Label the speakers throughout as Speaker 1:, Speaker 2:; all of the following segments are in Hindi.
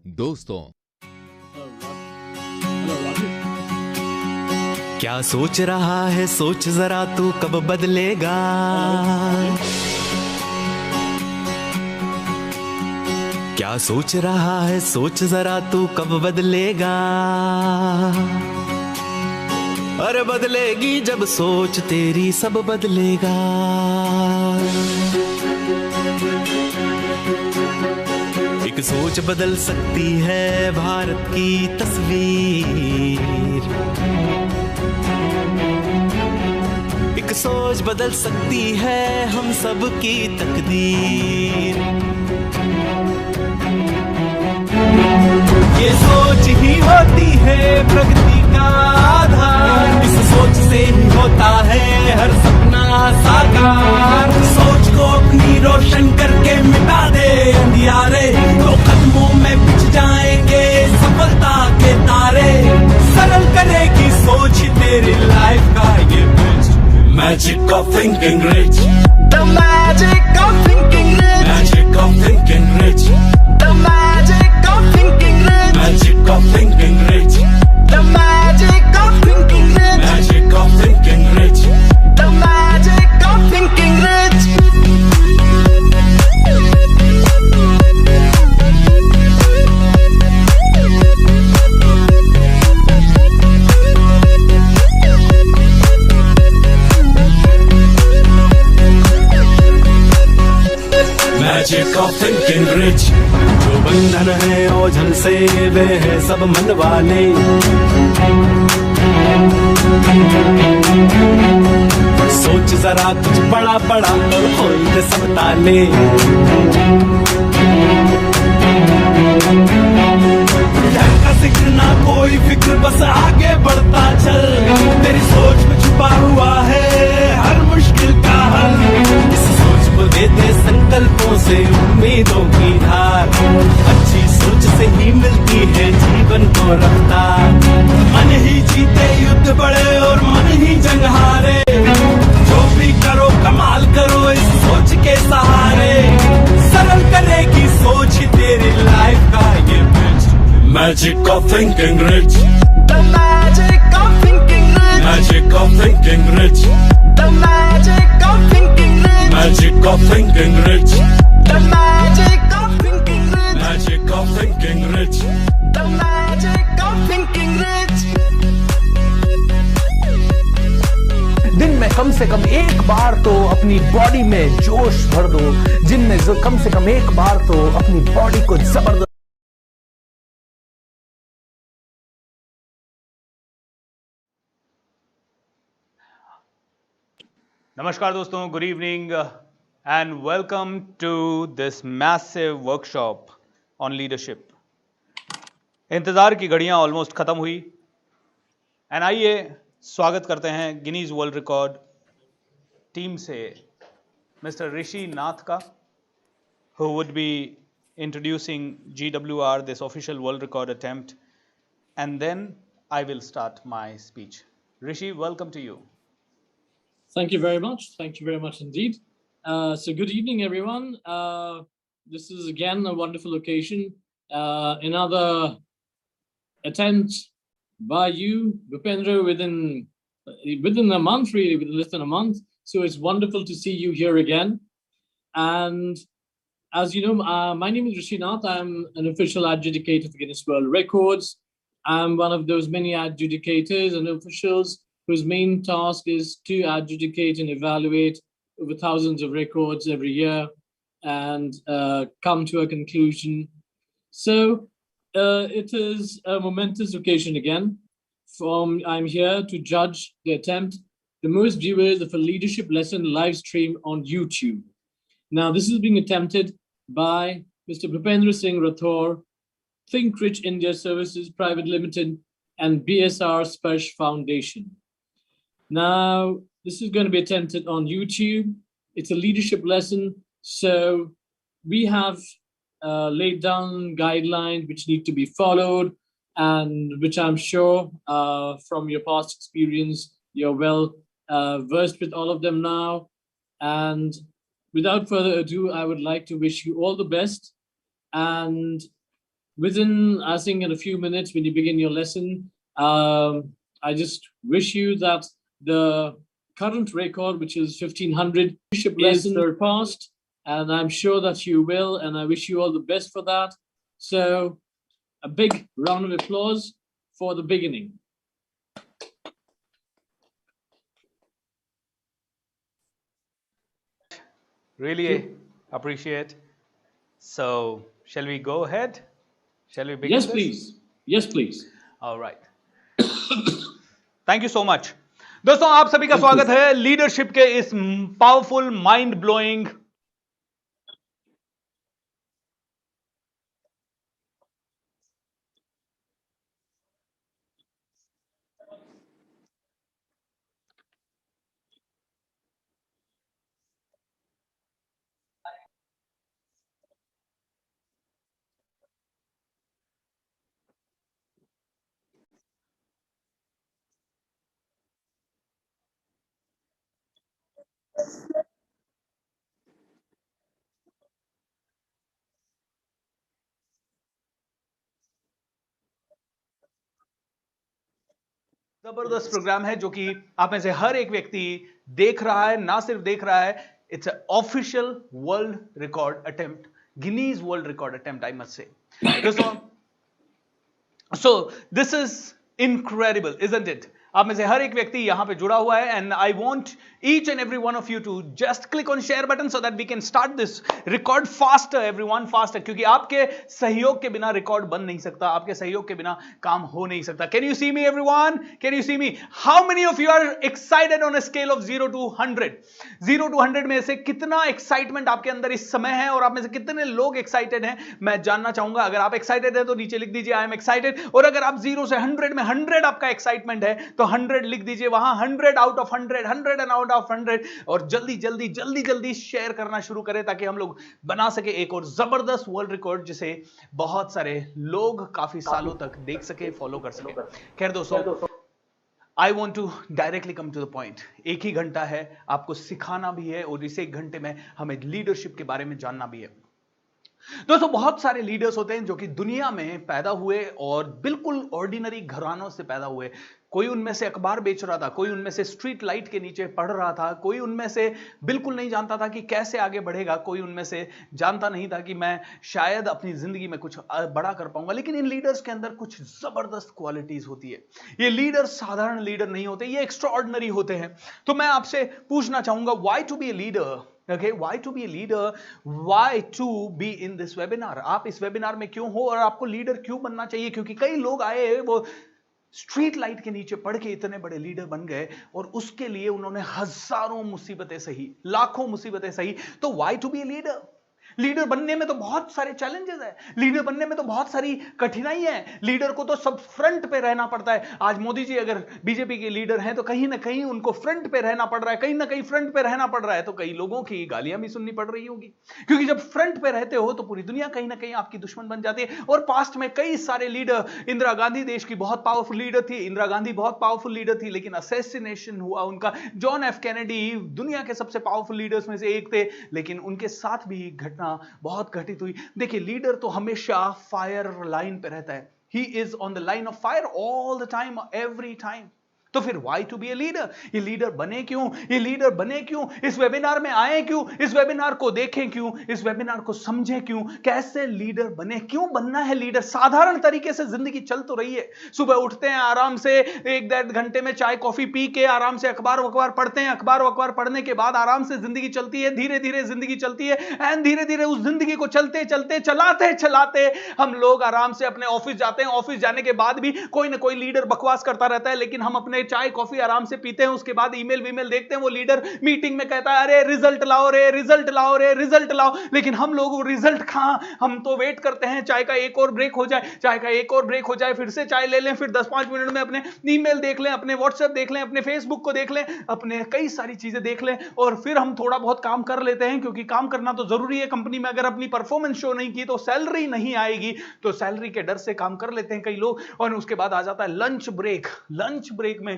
Speaker 1: दोस्तों,
Speaker 2: क्या सोच रहा है सोच जरा तू कब बदलेगा। क्या सोच रहा है सोच जरा तू कब बदलेगा। अरे बदलेगी जब सोच तेरी सब बदलेगा। एक सोच बदल सकती है भारत की तस्वीर। एक सोच बदल सकती है हम सब की तकदीर। ये सोच ही होती है प्रगति का आधार। इस सोच से ही होता है हर सपना साकार। सोच को अपनी रोशन करके मिटा दे अंधियारे, तो कदमों में बिछ जाएंगे सफलता के तारे। सरल करेगी सोच तेरी लाइफ का ये bridge. Magic of thinking rich, the magic of thinking rich, magic of thinking rich, the magic of thinking rich, magic of thinking rich, the magic of thinking rich, magic of thinking rich, the magic of thinking rich. Magic of thinking rich. जो बंधन है ओझल से वे है सब मन वाले। सोच जरा कुछ बड़ा बड़ा और खोल दे सब ताले। डर का जिक्र ना कोई फिक्र, बस आगे बढ़ता चल। तेरी सोच में छुपा हुआ है हर मुश्किल का हल। इस सोच को देते संकल्पों से उम्मीदों की धार। अच्छी सोच से ही मिलती है जीवन को रफ्तार। मन ही जीते युद्ध बड़े और मन ही जंग हारे। जो भी करो कमाल करो इस सोच के सहारे। सरल करेगी सोच तेरी लाइफ का ये bridge. Magic of thinking rich, the magic of thinking rich, magic of thinking rich, the magic of thinking rich, magic of thinking rich, the magic of thinking rich, magic of thinking rich, the magic of thinking rich.
Speaker 3: दिन में कम से कम एक बार तो अपनी बॉडी में जोश भर दो। जिम में कम से कम एक बार तो अपनी बॉडी को जबरदस्त।
Speaker 4: नमस्कार दोस्तों, good evening and welcome to this massive workshop on leadership. इंतजार की घड़ियां ऑलमोस्ट खत्म हुई एंड आइए स्वागत करते हैं गिनीज वर्ल्ड रिकॉर्ड टीम से मिस्टर ऋषि नाथ का, who would be introducing GWR, this official world record attempt, and then I will start my speech. Rishi, welcome to you.
Speaker 5: Thank you very much. Thank you very much indeed. So good evening, everyone. This is again a wonderful occasion. Another attempt by you, Bhupendra, within a month, really, within less than a month. So it's wonderful to see you here again. And as you know, my name is Rishi Nath. I'm an official adjudicator for Guinness World Records. I'm one of those many adjudicators and officials whose main task is to adjudicate and evaluate over thousands of records every year and come to a conclusion. So it is a momentous occasion again. I'm here to judge the attempt, the most viewers of a leadership lesson live stream on YouTube. Now, this is being attempted by Mr. Bhupendra Singh Rathore, Think Rich India Services Private Limited, and BSR Sparsh Foundation. Now, this is going to be attempted on YouTube. It's a leadership lesson. So we have laid down guidelines which need to be followed, and which I'm sure from your past experience, you're well versed with all of them now. And without further ado, I would like to wish you all the best. And within, I think, in a few minutes when you begin your lesson, I just wish you that the current record, which is 1500 is surpassed, and I'm sure that you will, and I wish you all the best for that. So a big round of applause for the beginning.
Speaker 4: Really appreciate. So, shall we go ahead? Shall we begin?
Speaker 5: Yes,
Speaker 4: this?
Speaker 5: please. Yes, please.
Speaker 4: All right. Thank you so much. दोस्तों, आप सभी का स्वागत है लीडरशिप के इस पावरफुल, माइंड ब्लोइंग जबरदस्त प्रोग्राम है जो कि आप में से हर एक व्यक्ति देख रहा है, ना सिर्फ देख रहा है, it's official world record attempt, Guinness world record attempt, I must say. दोस्तों, so this is incredible, isn't it? आप में से हर एक व्यक्ति यहां पे जुड़ा हुआ है, and I want each and every one of you to just click on share button so that we can start this record faster, everyone faster, क्योंकि आपके सहयोग के बिना रिकॉर्ड बन नहीं सकता, आपके सहयोग के बिना काम हो नहीं सकता। Can you see me everyone? Can you see me? How many of you are excited on a scale of 0 to 100? 0 to 100 में से कितना एक्साइटमेंट आपके अंदर इस समय है, और आप में से कितने लोग एक्साइटेड हैं, मैं जानना चाहूंगा। अगर आप एक्साइटेड है तो नीचे लिख दीजिए आई एम एक्साइटेड, और अगर आप 0 से 100 में 100 आपका एक्साइटमेंट है तो 100 लिख दीजिए वहां, 100 out of 100, 100 and out of 100, और जल्दी जल्दी जल्दी जल्दी शेयर करना शुरू करें ताकि हम लोग बना सके एक और जबरदस्त वर्ल्ड रिकॉर्ड जिसे बहुत सारे लोग काफी सालों तक देख सके, फॉलो कर सके। खैर दोस्तों, I want to directly come to the point. एक ही घंटा है, आपको सिखाना भी है, और इस एक घंटे में हमें लीडरशिप के बारे में जानना भी है। दोस्तों, बहुत सारे लीडर्स होते हैं जो कि दुनिया में पैदा हुए और बिल्कुल ऑर्डिनरी घरानों से पैदा हुए। कोई उनमें से अखबार बेच रहा था, कोई उनमें से स्ट्रीट लाइट के नीचे पढ़ रहा था, कोई उनमें से बिल्कुल नहीं जानता था कि कैसे आगे बढ़ेगा, कोई उनमें से जानता नहीं था कि मैं शायद अपनी जिंदगी में कुछ बड़ा कर पाऊंगा। लेकिन इन लीडर्स के अंदर कुछ जबरदस्त क्वालिटीज होती है। ये लीडर साधारण लीडर नहीं होते, ये एक्स्ट्रा ऑर्डिनरी होते हैं। तो मैं आपसे पूछना चाहूंगा, why to be a leader? Okay, why to be a leader? Why to be in this webinar? आप इस वेबिनार में क्यों हो और आपको लीडर क्यों बनना चाहिए? क्योंकि कई लोग आए, वो स्ट्रीट लाइट के नीचे पढ़ के इतने बड़े लीडर बन गए, और उसके लिए उन्होंने हजारों मुसीबतें सही, लाखों मुसीबतें सही। तो why to be a leader? Leader बनने में तो बहुत सारे चैलेंजेस है, लीडर बनने में तो बहुत सारी कठिनाई है। लीडर को तो सब फ्रंट पे रहना पड़ता है। आज मोदी जी अगर बीजेपी के लीडर हैं तो कहीं ना कहीं उनको फ्रंट पे रहना पड़ रहा है, कहीं ना कहीं फ्रंट पे रहना पड़ रहा है, तो कई लोगों की गालियां भी सुननी पड़ रही होगी, क्योंकि जब फ्रंट पे रहते हो तो पूरी दुनिया कहीं ना कहीं आपकी दुश्मन बन जाती है। और पास्ट में कई सारे लीडर, इंदिरा गांधी देश की बहुत पावरफुल लीडर थी, इंदिरा गांधी बहुत पावरफुल लीडर थी, लेकिन असैसिनेशन हुआ उनका। जॉन एफ कैनेडी दुनिया के सबसे पावरफुल लीडर्स में से एक थे, लेकिन उनके साथ भी घटना बहुत घटित हुई। देखिए, लीडर तो हमेशा फायर लाइन पे रहता है। He is on the line of fire all the time, every time. तो फिर why to be a leader? ये लीडर बने क्यों? ये लीडर बने क्यों? इस वेबिनार में आए क्यों? इस वेबिनार को देखें क्यों? इस वेबिनार को समझें क्यों? कैसे लीडर बने? क्यों बनना है लीडर? साधारण तरीके से जिंदगी चल तो रही है। सुबह उठते हैं आराम से, 1-1.5 घंटे में चाय कॉफी पी के आराम से अखबार वखबार पढ़ते हैं, अखबार वखबार पढ़ने के बाद आराम से जिंदगी चलती है, धीरे धीरे जिंदगी चलती है, एंड धीरे धीरे उस जिंदगी को चलते चलते चलाते चलाते हम लोग आराम से अपने ऑफिस जाते हैं। ऑफिस जाने के बाद भी कोई ना कोई लीडर बकवास करता रहता है, लेकिन हम अपने चाय कॉफी आराम से पीते हैं। उसके बाद ईमेल वीमेल देखते हैं, वो लीडर मीटिंग में कहता है अरे रिजल्ट लाओ रे, रिजल्ट लाओ रे, रिजल्ट लाओ। लेकिन हम लोग वो रिजल्ट कहां, हम तो वेट करते हैं चाय का एक और ब्रेक हो जाए, चाय का एक और ब्रेक हो जाए, फिर से चाय ले लें, फिर 10-5 मिनट में अपने ईमेल देख लें, अपने व्हाट्सएप देख लें, अपने फेसबुक को देख लें, अपने कई सारी चीजें देख लें, और फिर हम थोड़ा बहुत काम कर लेते हैं, क्योंकि काम करना तो जरूरी है। कंपनी में अगर अपनी परफॉर्मेंस शो नहीं की तो सैलरी नहीं आएगी, तो सैलरी के डर से काम कर लेते हैं कई लोग। और उसके बाद आ जाता है लंच ब्रेक। लंच ब्रेक में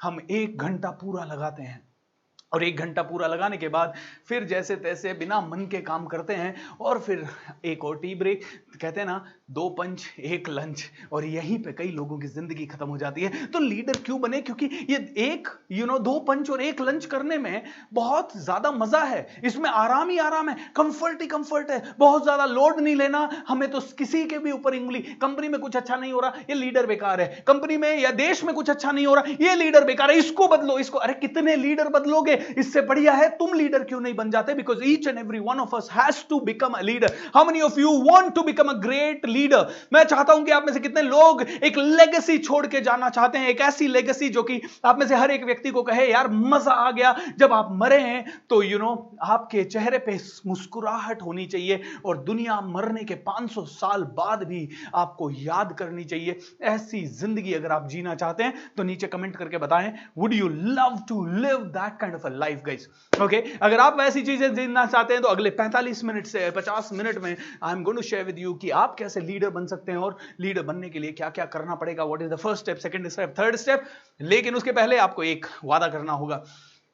Speaker 4: हम 1 घंटा पूरा लगाते हैं, और 1 घंटा पूरा लगाने के बाद फिर जैसे तैसे बिना मन के काम करते हैं, और फिर एक और टी ब्रेक। कहते हैं ना,
Speaker 3: 2 पंच 1 लंच और यहीं पे कई लोगों की जिंदगी खत्म हो जाती है। तो लीडर क्यों बने? क्योंकि ये एक 2 पंच और 1 लंच करने में बहुत ज्यादा मजा है, इसमें आराम ही आराम है, कंफर्ट ही कंफर्ट है, बहुत ज्यादा लोड नहीं लेना हमें। तो किसी के भी ऊपर उंगली, कंपनी में कुछ अच्छा नहीं हो रहा, ये लीडर बेकार है, कंपनी में या देश में कुछ अच्छा नहीं हो रहा, ये लीडर बेकार है, इसको बदलो, इसको। अरे कितने लीडर बदलोगे? इससे बढ़िया है तुम लीडर क्यों नहीं बन जाते? Because each and every one of us has to become a leader. How many of you want to become a great leader? मैं चाहता हूं कि आप में से कितने लोग एक लेगेसी छोड़ के जाना चाहते हैं, एक ऐसी लेगेसी जो कि आप में से हर एक व्यक्ति को कहे यार मजा आ गया जब आप मरे हैं। तो आपके चेहरे पे मुस्कुराहट होनी चाहिए और दुनिया मरने के 500 साल बाद भी आपको याद करनी चाहिए। ऐसी जिंदगी अगर आप जीना चाहते हैं तो नीचे कमेंट करके बताएं, would you love to live that kind of a life guys? Okay, अगर आप वैसी चीजें जीना चाहते हैं तो अगले 45 मिनट से 50 मिनट में I am going to share with you कि आप कैसे लीडर बन सकते हैं और लीडर बनने के लिए क्या क्या करना पड़ेगा, what is the first step, second step, third step. लेकिन उसके पहले आपको एक वादा करना होगा।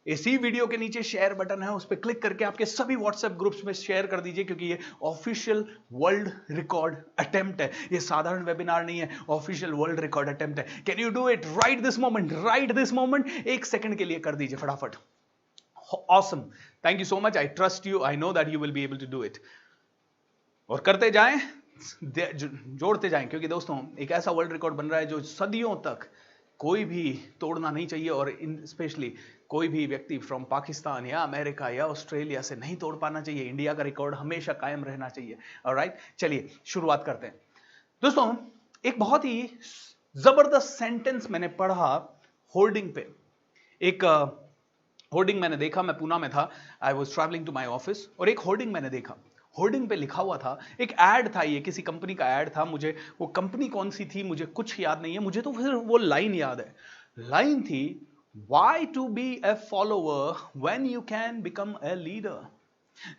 Speaker 3: इसी वीडियो के नीचे शेयर बटन है, उस पर क्लिक करके आपके सभी व्हाट्सएप ग्रुप्स में शेयर कर दीजिए, क्योंकि ये ऑफिशियल वर्ल्ड रिकॉर्ड अटेम्प्ट है, ये साधारण वेबिनार नहीं है, ऑफिशियल वर्ल्ड रिकॉर्ड अटेम्प्ट है। Can you do it right this moment? Right this moment, 1 second के लिए कर दीजिए फटाफट। Awesome, thank you so much, I trust you, I know that you will be able to do it. और करते जाएं, जोड़ते जाएं, क्योंकि दोस्तों एक ऐसा वर्ल्ड रिकॉर्ड बन रहा है जो सदियों तक कोई भी तोड़ना नहीं चाहिए, और स्पेशली कोई भी व्यक्ति फ्रॉम पाकिस्तान या अमेरिका या ऑस्ट्रेलिया से नहीं तोड़ पाना चाहिए। इंडिया का रिकॉर्ड हमेशा कायम रहना चाहिए। ऑलराइट, चलिए शुरुआत करते हैं। दोस्तों एक बहुत ही जबरदस्त सेंटेंस मैंने पढ़ा होर्डिंग पे। एक होर्डिंग मैंने देखा, मैं पूना में था, I was travelling to my office, और एक होर्डिंग मैंने देखा। होर्डिंग पे लिखा हुआ था, एक ऐड था, ये किसी कंपनी का ऐड था, मुझे वो कंपनी कौन सी थी मुझे कुछ याद नहीं है, मुझे तो फिर वो लाइन याद है। लाइन थी, Why to be a follower when you can become a leader?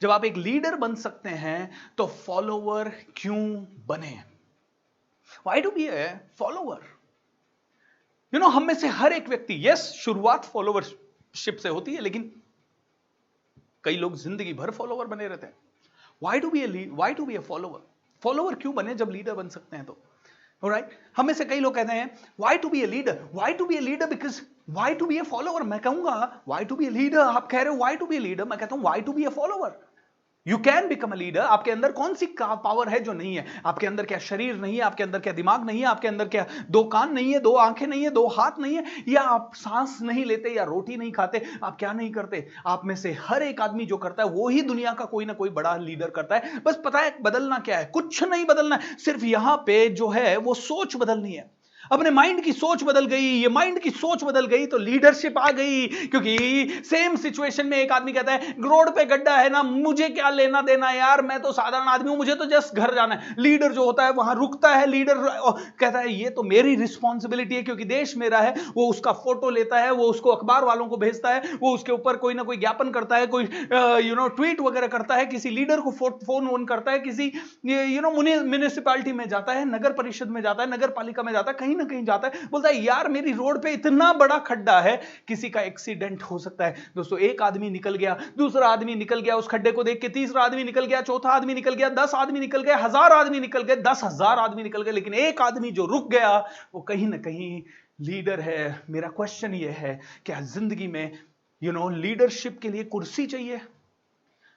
Speaker 3: जब आप एक लीडर बन सकते हैं तो फॉलोवर क्यों बने? Why to be a follower? हम में से हर एक व्यक्ति, यस शुरुआत फॉलोवरशिप से होती है, लेकिन कई लोग जिंदगी भर फॉलोवर बने रहते हैं। Why to be a follower? Follower क्यों बने जब लीडर बन सकते हैं तो? Alright? हमें से कई लोग कहते हैं why to be a leader? Why to be a leader? Because why to be a follower? मैं कहूंगा why to be a leader? आप कह रहे हो why to be a leader? मैं कहता हूं why to be a follower? You can become a leader. आपके अंदर कौन सी पावर है जो नहीं है? आपके अंदर क्या शरीर नहीं है? आपके अंदर क्या दिमाग नहीं है? आपके अंदर क्या 2 कान नहीं है, 2 आंखें नहीं है, 2 हाथ नहीं है, या आप सांस नहीं लेते, या रोटी नहीं खाते? आप क्या नहीं करते? आप में से हर एक आदमी जो करता है वो ही दुनिया का कोई ना कोई बड़ा लीडर करता है। बस पता है बदलना क्या है? कुछ नहीं बदलना है, सिर्फ यहां पे जो है वो सोच बदलनी है। अपने माइंड की सोच बदल गई, ये माइंड की सोच बदल गई तो लीडरशिप आ गई। क्योंकि सेम सिचुएशन में एक आदमी कहता है रोड पे गड्ढा है ना, मुझे क्या लेना देना यार, मैं तो साधारण आदमी हूं, मुझे तो जस्ट घर जाना है। लीडर जो होता है वहां रुकता है, लीडर कहता है ये तो मेरी रिस्पॉन्सिबिलिटी है क्योंकि देश मेरा है। वो उसका फोटो लेता है, वो उसको अखबार वालों को भेजता है, वो उसके ऊपर कोई ना कोई ज्ञापन करता है, कोई ट्वीट वगैरह करता है, किसी लीडर को फोन वोन करता है, किसी म्युनिसिपैलिटी में जाता है, नगर परिषद में जाता है, नगर पालिका में जाता है, कहीं ना कहीं जाता है, बोलता है यार मेरी रोड पे इतना बड़ा खड्डा है, किसी का एक्सीडेंट हो सकता है। दोस्तों एक आदमी निकल गया, दूसरा आदमी निकल गया उस खड्डे को देख के, तीसरा आदमी निकल गया, चौथा आदमी निकल गया, 10 आदमी निकल गए, 1000 आदमी निकल गए, 10,000 आदमी निकल गए, लेकिन एक आदमी जो रुक गया वो कहीं ना कहीं लीडर है। मेरा क्वेश्चन ये है, क्या जिंदगी में लीडरशिप के लिए कुर्सी चाहिए?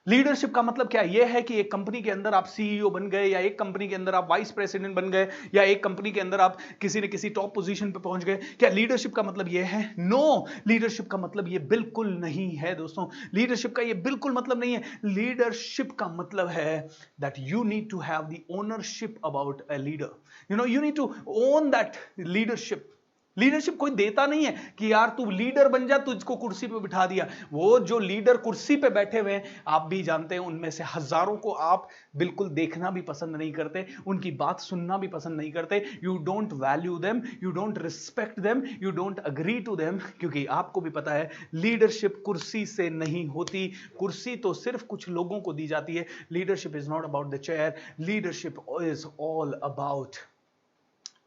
Speaker 3: लीडरशिप का मतलब क्या यह है कि एक कंपनी के अंदर आप सीईओ बन गए, या एक कंपनी के अंदर आप वाइस प्रेसिडेंट बन गए, या एक कंपनी के अंदर आप किसी न किसी टॉप पोजीशन पे पहुंच गए? क्या लीडरशिप का मतलब यह है? नो, लीडरशिप का मतलब यह बिल्कुल नहीं है दोस्तों। लीडरशिप का यह बिल्कुल मतलब नहीं है। लीडरशिप का मतलब है that you need to have the ownership about a leader. You need to own that leadership. Leadership कोई देता नहीं है कि यार तू लीडर बन जा, तुझको कुर्सी पे बिठा दिया। वो जो लीडर कुर्सी पे बैठे हुए हैं, आप भी जानते हैं उनमें से हजारों को आप बिल्कुल देखना भी पसंद नहीं करते, उनकी बात सुनना भी पसंद नहीं करते। You don't value them, you don't respect them, you don't agree to them, क्योंकि आपको भी पता है लीडरशिप कुर्सी से नहीं होती। कुर्सी तो सिर्फ कुछ लोगों को दी जाती है। Leadership is not about the chair, leadership is all about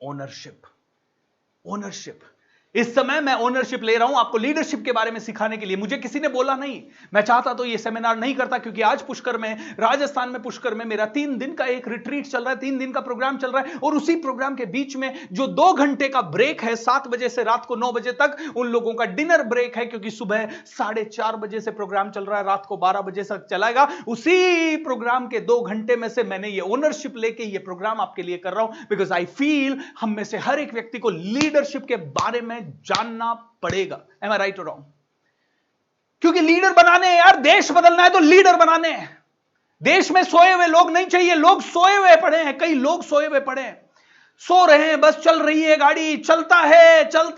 Speaker 3: ownership. Ownership. इस समय मैं ओनरशिप ले रहा हूं आपको लीडरशिप के बारे में सिखाने के लिए। मुझे किसी ने बोला नहीं, मैं चाहता तो ये सेमिनार नहीं करता, क्योंकि आज पुष्कर में, राजस्थान में पुष्कर में मेरा 3 दिन का एक रिट्रीट चल रहा है, 3 दिन का प्रोग्राम चल रहा है। और उसी प्रोग्राम के बीच में जो 2 घंटे का ब्रेक है, 7 बजे से रात को 9 बजे तक, उन लोगों का डिनर ब्रेक है, क्योंकि सुबह 4:30 बजे से प्रोग्राम चल रहा है, रात को 12 बजे तक चलाएगा। उसी प्रोग्राम के 2 घंटे में से मैंने ये ओनरशिप लेके ये प्रोग्राम आपके लिए कर रहा हूं, बिकॉज आई फील हम में से हर एक व्यक्ति को लीडरशिप के बारे में जानना पड़ेगा। एम आई राइट और रॉन्ग? क्योंकि लीडर बनाने हैं यार, देश बदलना है तो लीडर बनाने हैं। देश में सोए हुए लोग नहीं चाहिए। लोग सोए हुए पड़े हैं, कई लोग सोए हुए पड़े हैं, सो रहे हैं, बस चल रही है गाड़ी, चलता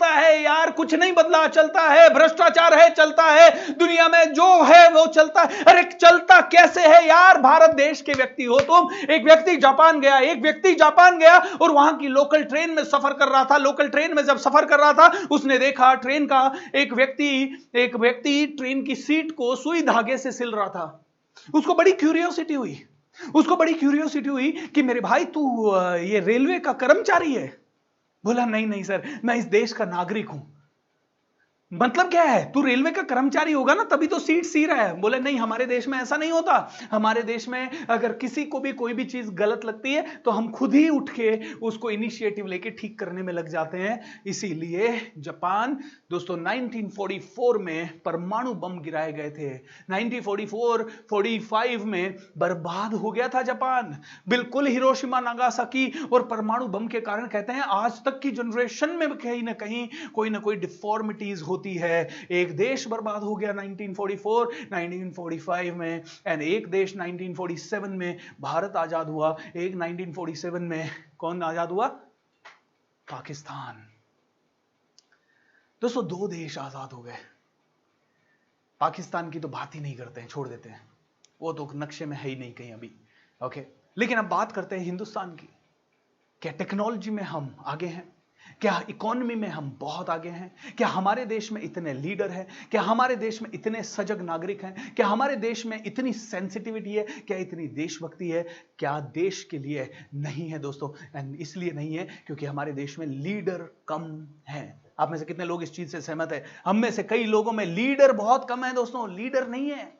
Speaker 3: है यार, कुछ नहीं बदला, चलता है, भ्रष्टाचार है, चलता है, दुनिया में जो है वो चलता है। अरे चलता कैसे है यार? भारत देश के व्यक्ति हो तुम। एक व्यक्ति जापान गया और वहां की लोकल ट्रेन में सफर कर रहा था। लोकल ट्रेन में जब सफर कर रहा था, उसने देखा ट्रेन का एक व्यक्ति ट्रेन की सीट को सुई धागे से सिल रहा था। उसको बड़ी क्यूरियोसिटी हुई कि मेरे भाई तू ये रेलवे का कर्मचारी है? बोला नहीं सर, मैं इस देश का नागरिक हूं। मतलब क्या है? तू रेलवे का कर्मचारी होगा ना, तभी तो सीट सी रहा है। बोले नहीं, हमारे देश में ऐसा नहीं होता। हमारे देश में अगर किसी को भी कोई भी चीज गलत लगती है तो हम खुद ही उठ के उसको इनिशिएटिव लेके ठीक करने में लग जाते हैं। इसीलिए जापान दोस्तों 1944 में परमाणु बम गिराए गए थे। 1944-45 में बर्बाद हो गया था जापान, बिल्कुल हिरोशिमा नागासाकी और परमाणु बम के कारण। कहते हैं आज तक की जनरेशन में कहीं ना कहीं कोई ना कोई डिफॉर्मिटीज होती है। एक देश बर्बाद हो गया 1944, 1945 में, एंड एक देश 1947 में भारत आजाद हुआ। एक 1947 में कौन आजाद हुआ? पाकिस्तान। दोस्तों 2 देश आजाद हो गए। पाकिस्तान की तो बात ही नहीं करते हैं, छोड़ देते हैं, वो तो नक्शे में है ही नहीं कहीं अभी। ओके, लेकिन अब बात करते हैं हिंदुस्तान की। क्या टेक्नोलॉजी में हम आगे हैं? क्या इकोनॉमी में हम बहुत आगे हैं? क्या हमारे देश में इतने लीडर हैं? क्या हमारे देश में इतने सजग नागरिक हैं? क्या हमारे देश में इतनी सेंसिटिविटी है? क्या इतनी देशभक्ति है? क्या देश के लिए नहीं है दोस्तों? एंड इसलिए नहीं है क्योंकि हमारे देश में लीडर कम हैं। आप में से कितने लोग इस चीज से सहमत है? हम में से कई लोगों में लीडर बहुत कम है दोस्तों, लीडर नहीं है।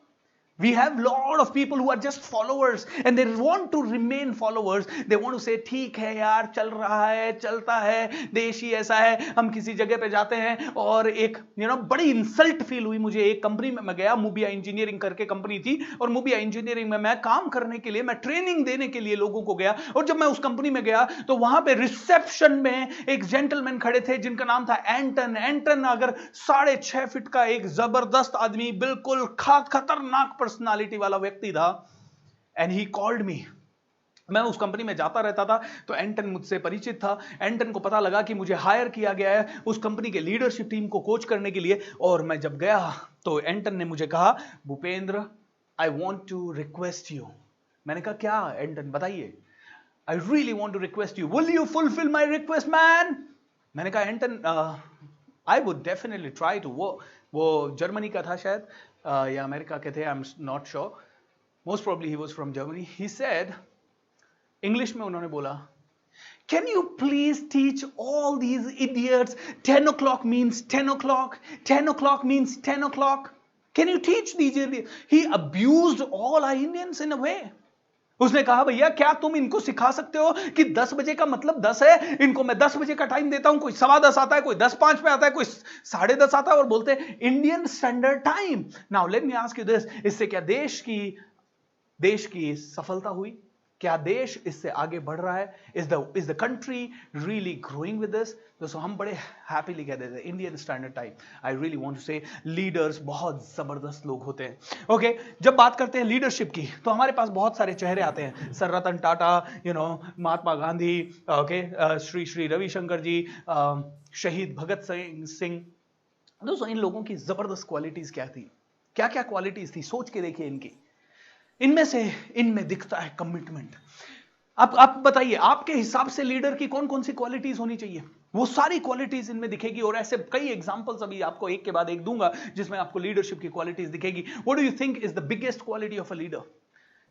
Speaker 3: We have lot of people who are just followers and they want to remain followers. They want to say ठीक है यार, चल रहा है, चलता है, देश ही ऐसा है। हम किसी जगह पे जाते हैं और एक बड़ी इंसल्ट फील हुई मुझे। एक कंपनी में मैं गया, मुबिया इंजीनियरिंग करके कंपनी थी, और मुबिया इंजीनियरिंग में मैं काम करने के लिए, मैं ट्रेनिंग देने के लिए लोगों को गया। और जब मैं उस कंपनी में गया तो वहां पे रिसेप्शन में एक जेंटलमैन खड़े थे जिनका नाम था एंटन। अगर 6.5 फीट का एक जबरदस्त आदमी, बिल्कुल खतरनाक पर्सनालिटी वाला व्यक्ति था। And he called me. मैं उस कंपनी में जाता रहता था तो एंटन मुझसे परिचित था। एंटन को पता लगा कि मुझे हायर किया गया है उस कंपनी के लीडरशिप टीम को कोच करने के लिए। और मैं जब गया तो एंटन ने मुझे कहा, Bhupendra, I want to request you. मैंने कहा क्या एंटन, बताइए। I really want to request you, will you fulfil my request man? मैंने कहा Anton, I would definitely try to. वो जर्मनी का था शायद, या अमेरिका के थे, I am not sure, most probably he was from Germany. He said, English में उन्होंने बोला, can you please teach all these idiots 10 o'clock means 10 o'clock, 10 o'clock means 10 o'clock, can you teach these idiots? He abused all our Indians in a way. उसने कहा, भैया क्या तुम इनको सिखा सकते हो कि 10 बजे का मतलब 10 है? इनको मैं 10 बजे का टाइम देता हूं, कोई 10:15 आता है, कोई 10:05 पे आता है, कोई 10:30 आता है, और बोलते हैं Indian standard time. Now let me ask you this, इससे क्या देश की सफलता हुई? क्या देश इससे आगे बढ़ रहा है? Is the country really growing with this? दोस्तों हम बड़े हैप्पीली कहते थे Indian standard time. I really want to say leaders बहुत जबरदस्त लोग होते हैं। ओके, जब बात करते हैं लीडरशिप की तो हमारे पास बहुत सारे चेहरे आते हैं। सर रतन टाटा, महात्मा गांधी, ओके, श्री रविशंकर जी, शहीद भगत सिंह। दोस्तों इन लोगों की जबरदस्त क्वालिटीज क्या थी? क्या क्या क्वालिटीज थी? सोच के देखिए इनकी। इनमें दिखता है कमिटमेंट। आप बताइए, आपके हिसाब से लीडर की कौन कौन सी क्वालिटीज होनी चाहिए? वो सारी क्वालिटीज इनमें दिखेगी। और ऐसे कई एग्जांपल्स अभी आपको एक के बाद एक दूंगा जिसमें आपको लीडरशिप की क्वालिटीज दिखेगी। What do you think is the biggest quality of a leader?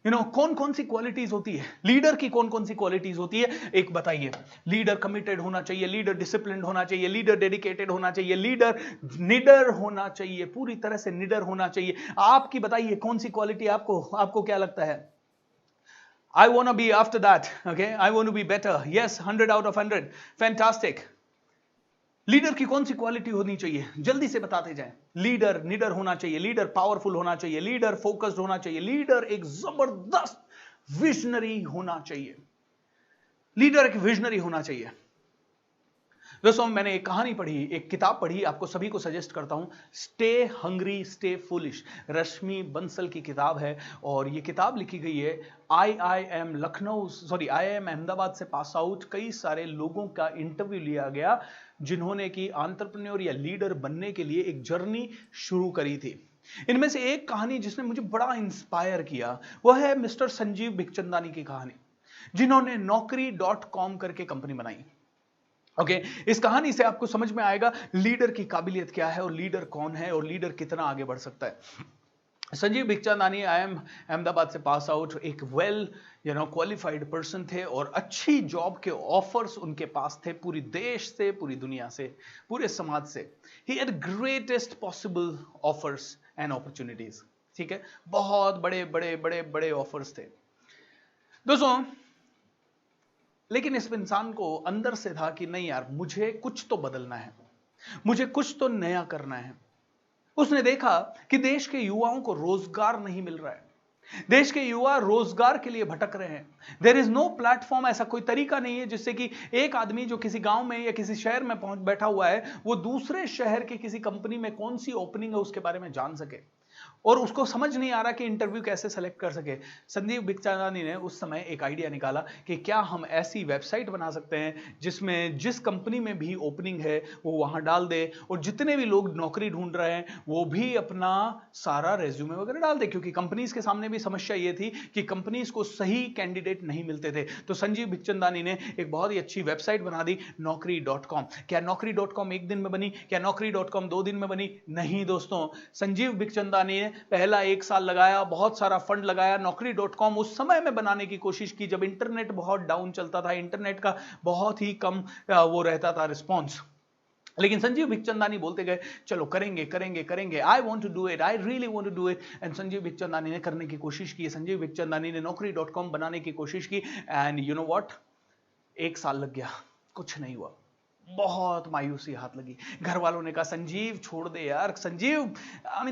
Speaker 3: कौन कौन सी क्वालिटीज होती है लीडर की, कौन कौन सी क्वालिटीज होती है, एक बताइए। लीडर कमिटेड होना चाहिए, लीडर डिसिप्लिन्ड होना चाहिए, लीडर डेडिकेटेड होना चाहिए, लीडर निडर होना चाहिए, पूरी तरह से निडर होना चाहिए। आपकी बताइए कौन सी क्वालिटी आपको क्या लगता है? I want to be after that, okay? I want to be better. Yes, 100 out of 100. Fantastic. Leader की कौन सी क्वालिटी होनी चाहिए, जल्दी से बताते जाएं। लीडर निडर होना चाहिए, लीडर पावरफुल होना चाहिए, लीडर फोकस्ड होना चाहिए, लीडर एक जबरदस्त विजनरी होना चाहिए, लीडर एक विजनरी होना चाहिए। दोस्तों मैंने एक कहानी पढ़ी, एक किताब पढ़ी, आपको सभी को सजेस्ट करता हूं, स्टे हंग्री स्टे फुलिश, रश्मि बंसल की किताब है। और ये किताब लिखी गई है IIM अहमदाबाद से पास आउट कई सारे लोगों का इंटरव्यू लिया गया जिन्होंने कि एंटरप्रेन्योर या लीडर बनने के लिए एक जर्नी शुरू करी थी। इनमें से एक कहानी जिसने मुझे बड़ा इंस्पायर किया वह है मिस्टर संजीव बिखचंदानी की कहानी, जिन्होंने Naukri.com करके कंपनी बनाई। ओके, इस कहानी से आपको समझ में आएगा लीडर की काबिलियत क्या है और लीडर कौन है और लीडर कितना आगे बढ़ सकता है। संजीव बिखचंदानी IIM अहमदाबाद से पास आउट, एक वेल क्वालिफाइड पर्सन थे और अच्छी जॉब के ऑफर्स उनके पास थे, पूरी देश से, पूरी दुनिया से, पूरे समाज से। He had greatest possible offers and opportunities. ठीक है, बहुत बड़े बड़े बड़े बड़े ऑफर्स थे दोस्तों। लेकिन इस इंसान को अंदर से था कि नहीं यार, मुझे कुछ तो बदलना है, मुझे कुछ तो नया करना है। उसने देखा कि देश के युवाओं को रोजगार नहीं मिल रहा है, देश के युवा रोजगार के लिए भटक रहे हैं। देयर इज नो प्लेटफॉर्म, ऐसा कोई तरीका नहीं है जिससे कि एक आदमी जो किसी गांव में या किसी शहर में पहुंच बैठा हुआ है वो दूसरे शहर के किसी कंपनी में कौन सी ओपनिंग है उसके बारे में जान सके, और उसको समझ नहीं आ रहा कि इंटरव्यू कैसे सेलेक्ट कर सके। संजीव बिखचंदानी ने उस समय एक आइडिया निकाला कि क्या हम ऐसी वेबसाइट बना सकते हैं जिसमें जिस कंपनी में भी ओपनिंग है वो वहां डाल दे और जितने भी लोग नौकरी ढूंढ रहे हैं वो भी अपना सारा रेज्यूमे वगैरह डाल दे, क्योंकि कंपनीज के सामने भी समस्या ये थी कि कंपनीज को सही कैंडिडेट नहीं मिलते थे। तो संजीव बिखचंदानी ने एक बहुत ही अच्छी वेबसाइट बना दी, Naukri.com। क्या Naukri.com एक दिन में बनी? क्या Naukri.com 2 दिन में बनी? नहीं दोस्तों, संजीव बिखचंदानी ने पहला 1 साल लगाया, बहुत सारा फंड लगाया। Naukri.com उस समय में बनाने की कोशिश की जब इंटरनेट बहुत डाउन चलता था, इंटरनेट का बहुत ही कम वो रहता था रिस्पॉन्स। लेकिन संजीव बिखचंदानी बोलते गए चलो करेंगे करेंगे करेंगे, I want to do it, I really want to do it. And Sanjeev Bikhchandani ने करने की कोशिश की, संजीव बिखचंदानी ने Naukri.com बनाने की कोशिश की। एंड यू नो व्हाट, 1 साल लग गया, कुछ नहीं हुआ, बहुत मायूसी हाथ लगी। घर वालों ने कहा संजीव छोड़ दे यार, संजीव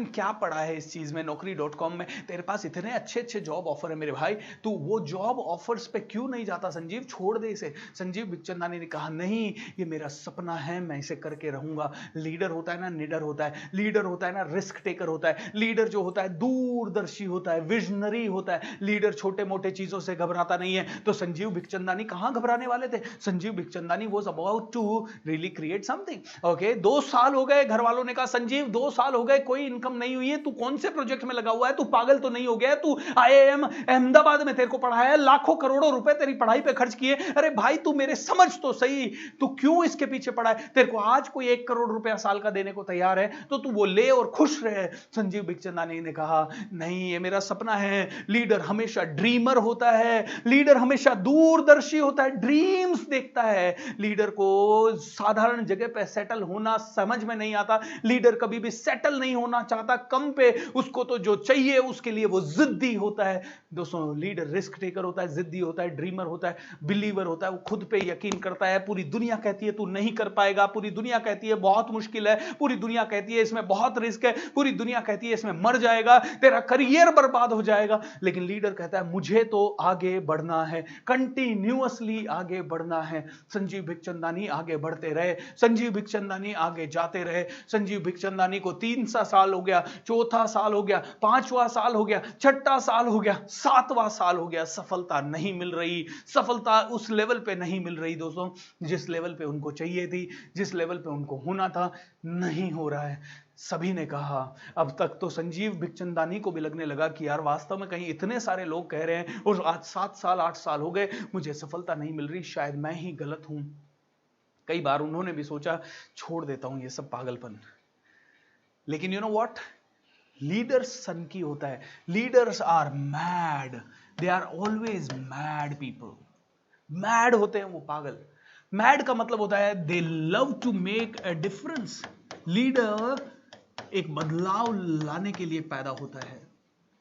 Speaker 3: क्या पड़ा है इस चीज में, Naukri.com में तेरे पास इतने अच्छे अच्छे जॉब ऑफर है मेरे भाई, तू वो जॉब ऑफर्स पे क्यों नहीं जाता, संजीव छोड़ दे इसे। संजीव बिखचंदानी ने कहा नहीं, ये मेरा सपना है, मैं इसे करके रहूंगा। लीडर होता है ना निडर होता है, लीडर होता है ना रिस्क टेकर होता है, लीडर जो होता है दूरदर्शी होता है, विजनरी होता है, लीडर छोटे मोटे चीजों से घबराता नहीं है। तो संजीव बिखचंदानी कहां घबराने वाले थे, Sanjeev Bikhchandani was about to really create something. Okay, 2 साल हो गए, घर वालों ने कहा संजीव 2 साल हो गए, कोई इनकम नहीं हुई है, तू कौन से प्रोजेक्ट में लगा हुआ है, तू पागल तो नहीं हो गया है, तू IIM अहमदाबाद में तेरे को पढ़ाया है, लाखों करोड़ों रुपए तेरी पढ़ाई पे खर्च किए, अरे भाई तू मेरे समझ तो सही, तू क्यों इसके पीछे पड़ा है, तेरे को आज कोई 1 करोड़ रुपया साल का देने को तैयार है तो तू वो ले और खुश रहे। संजीव बिखचंदानी ने कहा नहीं, ये मेरा सपना है। लीडर हमेशा ड्रीमर होता है, लीडर हमेशा दूरदर्शी होता है, ड्रीम्स देखता है। लीडर को साधारण जगह पे सेटल होना समझ में नहीं आता, लीडर कभी भी सेटल नहीं होना चाहता कम पे, उसको तो जो चाहिए उसके लिए वो जिद्दी होता है। दोस्तों लीडर रिस्क टेकर होता है, जिद्दी होता है, ड्रीमर होता है, बिलीवर होता है, वो खुद पे यकीन करता है। पूरी दुनिया कहती है तू नहीं कर पाएगा, पूरी दुनिया कहती है बहुत मुश्किल है, पूरी दुनिया कहती है इसमें बहुत रिस्क है, पूरी दुनिया कहती है इसमें मर जाएगा, तेरा करियर बर्बाद हो जाएगा। लेकिन लीडर कहता है मुझे तो आगे बढ़ना है, कंटिन्यूअसली आगे बढ़ना है। संजीव बिखचंदानी आगे बढ़ते रहे, संजीव बिखचंदानी आगे जाते रहे। संजीव बिखचंदानी को 3 साल हो गया, 4था साल हो गया, 5वां साल हो गया, 6ठा साल हो गया, 7वां साल हो गया, सफलता नहीं मिल रही, सफलता उस लेवल पे नहीं मिल रही दोस्तों जिस लेवल पे उनको चाहिए थी, जिस लेवल पे उनको होना था, नहीं हो रहा है। सभी ने कहा, अब तक तो संजीव बिखचंदानी को भी लगने लगा कि यार वास्तव में कहीं इतने सारे लोग कह रहे हैं और आज 7 साल 8 साल हो गए मुझे सफलता नहीं मिल रही, शायद मैं ही गलत हूं। कई बार उन्होंने भी सोचा छोड़ देता हूं ये सब पागलपन। लेकिन यू नो व्हाट, लीडर्स सन की होता है। Leaders are mad, they are always mad people. Mad होते हैं वो, पागल। मैड का मतलब होता है they love to make a difference. Leader एक बदलाव लाने के लिए पैदा होता है।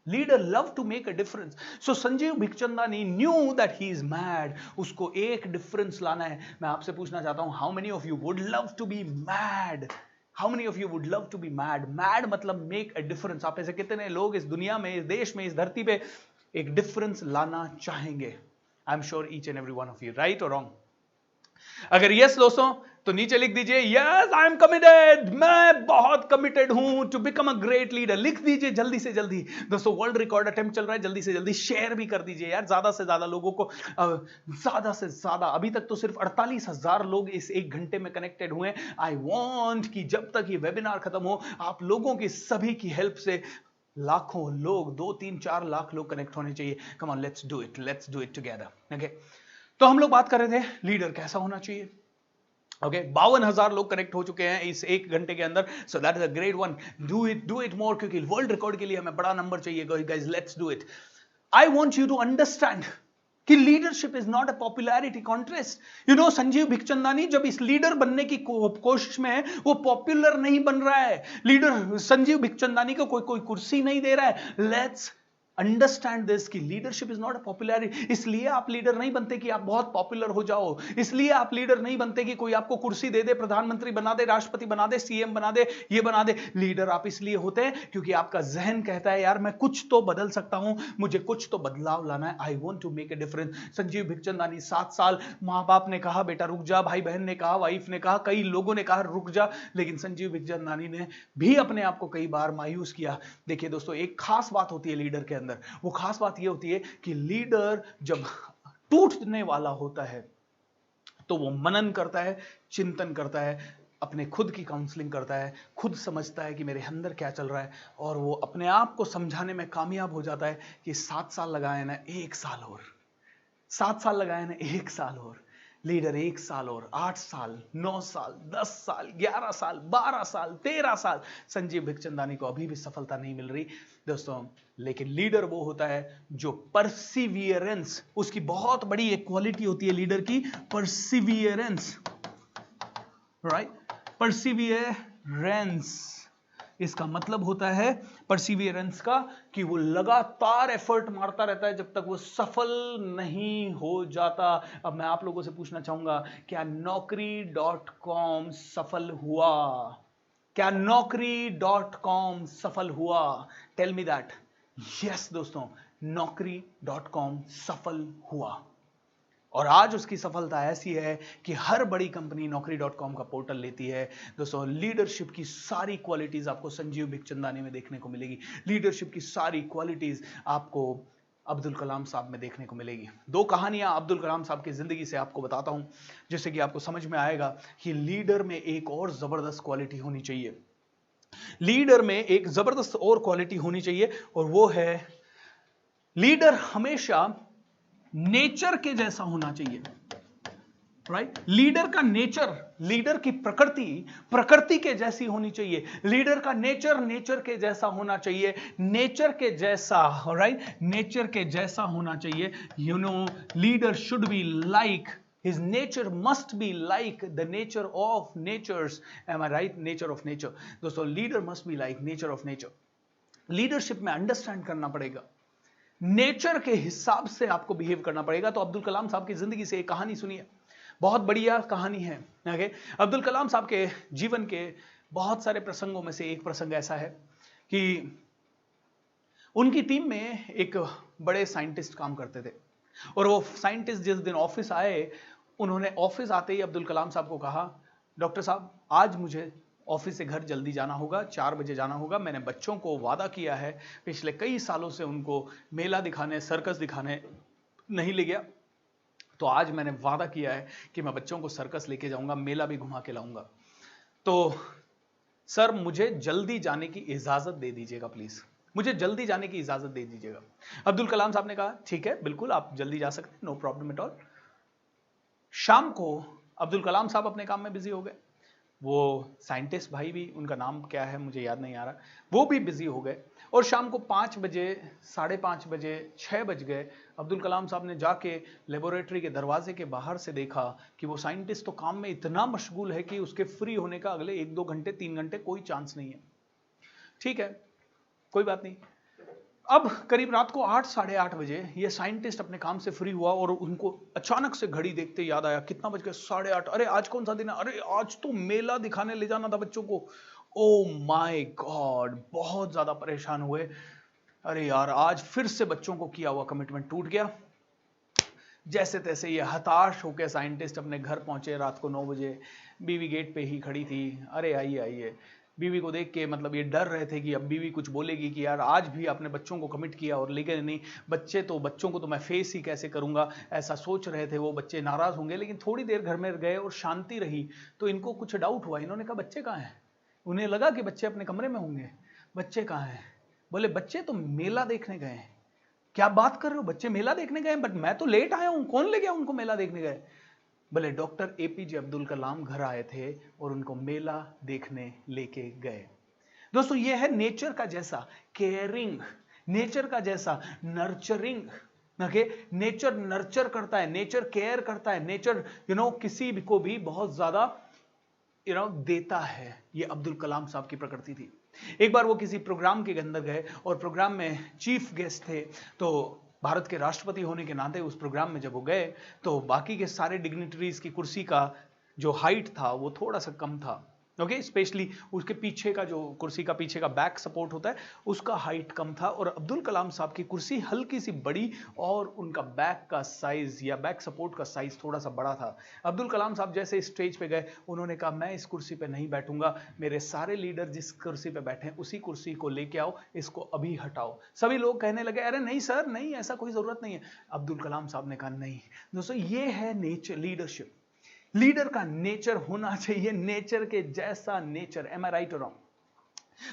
Speaker 3: Leader love to make a difference. So Sanjeev Bikhchandani knew that he is mad. उसको एक डिफरेंस लाना है। मैं आपसे पूछना चाहता हूं, how many of you would love to be mad? How many of you would love to be mad? Mad मतलब मेक अ डिफरेंस। आप ऐसे कितने लोग इस दुनिया में, इस देश में, इस धरती पे एक डिफरेंस लाना चाहेंगे? I am sure each and every one of you, right और रॉन्ग? अगर यस दोस्तों तो नीचे लिख दीजिए यस आई एम कमिटेड, मैं बहुत कमिटेड हूं to become a great leader. लिख दीजिए जल्दी से जल्दी। दोस्तों वर्ल्ड रिकॉर्ड अटेम्प्ट चल रहा है, जल्दी से जल्दी शेयर भी कर दीजिए यार, ज्यादा से ज्यादा लोगों को, ज्यादा से ज्यादा। अभी तक तो सिर्फ 48,000 लोग इस 1 घंटे में कनेक्टेड हुए। आई वांट कि जब तक ये वेबिनार खत्म हो, आप लोगों की सभी की हेल्प से लाखों लोग, 2, 3, 4 लाख लोग कनेक्ट होने चाहिए। Come on, let's do it together. Okay, तो हम लोग बात कर रहे थे लीडर कैसा होना चाहिए। ओके, 52,000 लोग कनेक्ट हो चुके हैं इस 1 घंटे के अंदर। So that is a great one. Do it more, क्योंकि वर्ल्ड रिकॉर्ड के लिए हमें बड़ा नंबर चाहिए। Guys let's do it. I want you to understand कि leadership is not a popularity contest. You know, Sanjeev Bikhchandani जब इस लीडर बनने की कोशिश में है, वो पॉपुलर नहीं बन रहा है। लीडर संजीव बिखचंदानी को कोई कुर्सी नहीं दे रहा है। लेट्स अंडरस्टैंड दिस कि leadership is not a popularity. इसलिए आप लीडर नहीं बनते कि आप बहुत पॉपुलर हो जाओ। इसलिए आप लीडर नहीं बनते कि कोई आपको कुर्सी दे दे, प्रधानमंत्री बना दे, राष्ट्रपति बना दे, सीएम बना दे, ये बना दे। लीडर आप इसलिए होते हैं क्योंकि आपका जहन कहता है यार मैं कुछ तो बदल सकता हूं, मुझे कुछ तो बदलाव लाना है। I want to make a difference. Sanjeev Bikhchandani 7 साल, माँ बाप ने कहा बेटा रुक जा, भाई बहन ने कहा, वाइफ ने कहा, कई लोगों ने कहा रुक जा, लेकिन संजीव बिखचंदानी ने भी अपने आप को कई बार मायूस किया। देखिए दोस्तों, एक खास बात होती है लीडर के अंदर। वो खास बात यह होती है कि लीडर जब टूटने वाला होता है तो वो मनन करता है, चिंतन करता है, अपने खुद की काउंसलिंग करता है, खुद समझता है कि मेरे अंदर क्या चल रहा है, और वो अपने आप को समझाने में कामयाब हो जाता है कि 7 साल लगाए ना 1 साल और, 7 साल लगाए ना 1 साल और। लीडर 1 साल और, 8 साल, 9 साल, 10 साल, 11 साल, 12 साल, 13 साल, संजीव बिखचंदानी को अभी भी सफलता नहीं मिल रही दोस्तों। लेकिन लीडर वो होता है जो परसिवियरेंस, उसकी बहुत बड़ी एक क्वालिटी होती है लीडर की, परसिवियरेंस, राइट? परसिवियरेंस, इसका मतलब होता है परसिवियरेंस का कि वो लगातार एफर्ट मारता रहता है जब तक वो सफल नहीं हो जाता। अब मैं आप लोगों से पूछना चाहूंगा, क्या Naukri.com सफल हुआ? क्या Naukri.com सफल हुआ? Tell me that. यस दोस्तों, Naukri.com सफल हुआ, और आज उसकी सफलता ऐसी है कि हर बड़ी कंपनी Naukri.com का पोर्टल लेती है। दोस्तों, लीडरशिप की सारी क्वालिटीज आपको संजीव बिखचंदानी में देखने को मिलेगी। लीडरशिप की सारी क्वालिटीज आपको अब्दुल कलाम साहब में देखने को मिलेगी। 2 कहानियां अब्दुल कलाम साहब की जिंदगी से आपको बताता हूं, जिससे कि आपको समझ में आएगा कि लीडर में एक और जबरदस्त क्वालिटी होनी चाहिए। लीडर में एक जबरदस्त और क्वालिटी होनी चाहिए, और वो है लीडर हमेशा नेचर के जैसा होना चाहिए, राइट? लीडर का नेचर, लीडर की प्रकृति के जैसी होनी चाहिए। लीडर का नेचर के जैसा होना चाहिए, नेचर के जैसा, राइट? नेचर के जैसा होना चाहिए। You know, leader should be like, his nature must be like the nature of natures. Am I right? Nature of nature. दोस्तों, leader must be like nature of nature. Leadership में अंडरस्टैंड करना पड़ेगा, नेचर के हिसाब से आपको बिहेव करना पड़ेगा। तो अब्दुल कलाम साहब की जिंदगी से एक कहानी सुनिए, बहुत बढ़िया कहानी है। ओके, अब्दुल कलाम साहब के जीवन के बहुत सारे प्रसंगों में से एक प्रसंग ऐसा है कि उनकी टीम में एक बड़े साइंटिस्ट काम करते थे, और वो साइंटिस्ट जिस दिन ऑफिस आए, उन्होंने ऑफिस आते ही अब्दुल कलाम साहब को कहा, डॉक्टर साहब आज मुझे ऑफिस से घर जल्दी जाना होगा, 4 बजे जाना होगा। मैंने बच्चों को वादा किया है, पिछले कई सालों से उनको मेला दिखाने, सर्कस दिखाने नहीं ले गया, तो आज मैंने वादा किया है कि मैं बच्चों को सर्कस लेके जाऊंगा, मेला भी घुमा के लाऊंगा। तो सर मुझे जल्दी जाने की इजाजत दे दीजिएगा प्लीज, मुझे जल्दी जाने की इजाजत दे दीजिएगा। अब्दुल कलाम साहब ने कहा ठीक है, बिल्कुल आप जल्दी जा सकते हैं, नो प्रॉब्लम एट ऑल। शाम को अब्दुल कलाम साहब अपने काम में बिजी हो गए। वो साइंटिस्ट भाई भी, उनका नाम क्या है मुझे याद नहीं आ रहा, वो भी बिजी हो गए। और शाम को 5 बजे, 5:30 बजे, 6 बज गए, अब्दुल कलाम साहब ने जाके लेबोरेटरी के दरवाजे के बाहर से देखा कि वो साइंटिस्ट तो काम में इतना मशगूल है कि उसके फ्री होने का अगले 1-2 घंटे, 3 घंटे कोई चांस नहीं है। ठीक है, कोई बात नहीं। अब करीब रात को 8, 8:30 बजे ये साइंटिस्ट अपने काम से फ्री हुआ और उनको अचानक से घड़ी देखते याद आया, कितना बज गया, 8:30। अरे आज कौन सा दिन है, अरे आज तो मेला दिखाने ले जाना था बच्चों को। ओ माय गॉड, बहुत ज्यादा परेशान हुए। अरे यार, आज फिर से बच्चों को किया हुआ कमिटमेंट टूट गया। जैसे तैसे ये हताश होकर साइंटिस्ट अपने घर पहुंचे रात को 9 बजे। बीवी गेट पे ही खड़ी थी। अरे आइए आइए। बीवी को देख के मतलब ये डर रहे थे कि अब बीवी कुछ बोलेगी कि यार आज भी आपने बच्चों को कमिट किया और लेकिन नहीं, बच्चों को तो मैं फेस ही कैसे करूंगा, ऐसा सोच रहे थे वो। बच्चे नाराज होंगे। लेकिन थोड़ी देर घर में गए और शांति रही तो इनको कुछ डाउट हुआ। इन्होंने कहा बच्चे कहाँ हैं। उन्हें लगा कि बच्चे अपने कमरे में होंगे। बच्चे कहाँ हैं? बोले बच्चे तो मेला देखने गए हैं। क्या बात कर रहे हो, बच्चे मेला देखने गए? बट मैं तो लेट आया हूं, कौन ले गया उनको मेला देखने गए? बोले डॉक्टर एपीजे अब्दुल कलाम घर आए थे और उनको मेला देखने लेके गए। दोस्तों, ये है नेचर का जैसा केयरिंग, नेचर का जैसा नर्चरिंग। नेचर नर्चर करता है, नेचर केयर करता है, नेचर किसी भी को भी बहुत ज्यादा देता है। ये अब्दुल कलाम साहब की प्रकृति थी। एक बार वो किसी प्रोग्राम के अंदर गए और प्रोग्राम में चीफ गेस्ट थे। तो भारत के राष्ट्रपति होने के नाते उस प्रोग्राम में जब वो गए तो बाकी के सारे डिग्निटरीज की कुर्सी का जो हाइट था वो थोड़ा सा कम था। ओके, स्पेशली उसके पीछे का जो कुर्सी का पीछे का बैक सपोर्ट होता है उसका हाइट कम था और अब्दुल कलाम साहब की कुर्सी हल्की सी बड़ी और उनका बैक का साइज या बैक सपोर्ट का साइज थोड़ा सा बड़ा था। अब्दुल कलाम साहब जैसे स्टेज पे गए, उन्होंने कहा मैं इस कुर्सी पे नहीं बैठूंगा, मेरे सारे लीडर जिस कुर्सी पे बैठे हैं उसी कुर्सी को लेके आओ, इसको अभी हटाओ। सभी लोग कहने लगे अरे नहीं सर, नहीं, ऐसा कोई जरूरत नहीं है। अब्दुल कलाम साहब ने कहा नहीं। दोस्तों, ये है नेचर, लीडरशिप। लीडर का नेचर होना चाहिए नेचर के जैसा नेचर। एम आई राइट और रॉन्ग?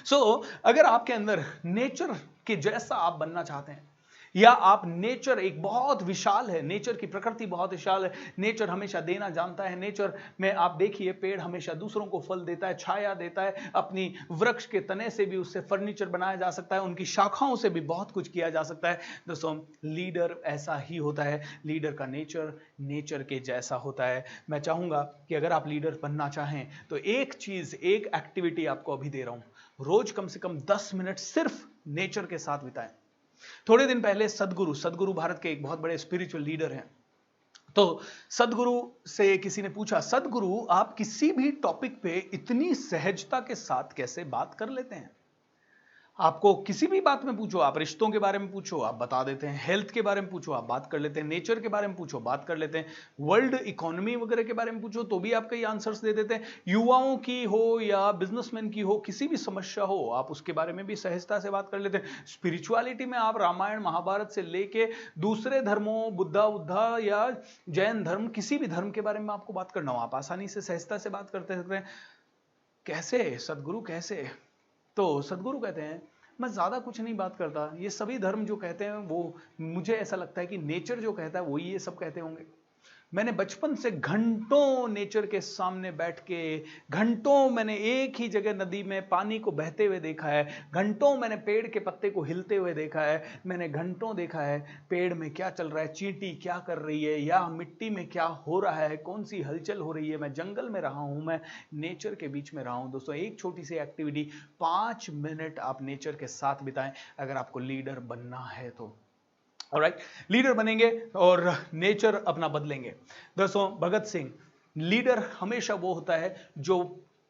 Speaker 3: सो अगर आपके अंदर नेचर के जैसा आप बनना चाहते हैं या आप नेचर एक बहुत विशाल है, नेचर की प्रकृति बहुत विशाल है, नेचर हमेशा देना जानता है। नेचर में आप देखिए पेड़ हमेशा दूसरों को फल देता है, छाया देता है। अपनी वृक्ष के तने से भी उससे फर्नीचर बनाया जा सकता है, उनकी शाखाओं से भी बहुत कुछ किया जा सकता है। दोस्तों, लीडर ऐसा ही होता है। लीडर का नेचर नेचर के जैसा होता है। मैं चाहूंगा कि अगर आप लीडर बनना चाहें तो एक चीज, एक एक्टिविटी आपको अभी दे रहा हूं, रोज कम से कम 10 मिनट सिर्फ नेचर के साथ बिताएं। थोड़े दिन पहले सदगुरु भारत के एक बहुत बड़े स्पिरिचुअल लीडर हैं। तो सदगुरु से किसी ने पूछा, सदगुरु आप किसी भी टॉपिक पे इतनी सहजता के साथ कैसे बात कर लेते हैं? आपको किसी भी बात में पूछो, आप रिश्तों के बारे में पूछो, आप बता देते हैं। हेल्थ के बारे में पूछो, आप बात कर लेते हैं। नेचर के बारे में पूछो, बात कर लेते हैं। वर्ल्ड इकोनॉमी वगैरह के बारे में पूछो तो भी आप कई आंसर्स दे देते हैं। युवाओं की हो या बिजनेसमैन की हो, किसी भी समस्या हो आप उसके बारे में भी सहजता से बात कर लेते हैं। स्पिरिचुअलिटी में आप रामायण महाभारत से लेके दूसरे धर्मों, बुद्धा या जैन धर्म, किसी भी धर्म के बारे में आपको बात करना हो, आप आसानी से सहजता से बात करते हैं। कैसे सदगुरु, कैसे? तो सदगुरु कहते हैं मैं ज्यादा कुछ नहीं बात करता, ये सभी धर्म जो कहते हैं वो, मुझे ऐसा लगता है कि नेचर जो कहता है वही ये सब कहते होंगे। मैंने बचपन से घंटों नेचर के सामने बैठ के, घंटों मैंने एक ही जगह नदी में पानी को बहते हुए देखा है, घंटों मैंने पेड़ के पत्ते को हिलते हुए देखा है, मैंने घंटों देखा है पेड़ में क्या चल रहा है, चींटी क्या कर रही है या मिट्टी में क्या हो रहा है, कौन सी हलचल हो रही है। मैं जंगल में रहा हूं, मैं नेचर के बीच में रहा हूं। दोस्तों, एक छोटी सी एक्टिविटी, 5 मिनट आप नेचर के साथ बिताएं अगर आपको लीडर बनना है तो। ऑलराइट, लीडर बनेंगे और नेचर अपना बदलेंगे। दोस्तों, भगत सिंह, लीडर हमेशा वो होता है जो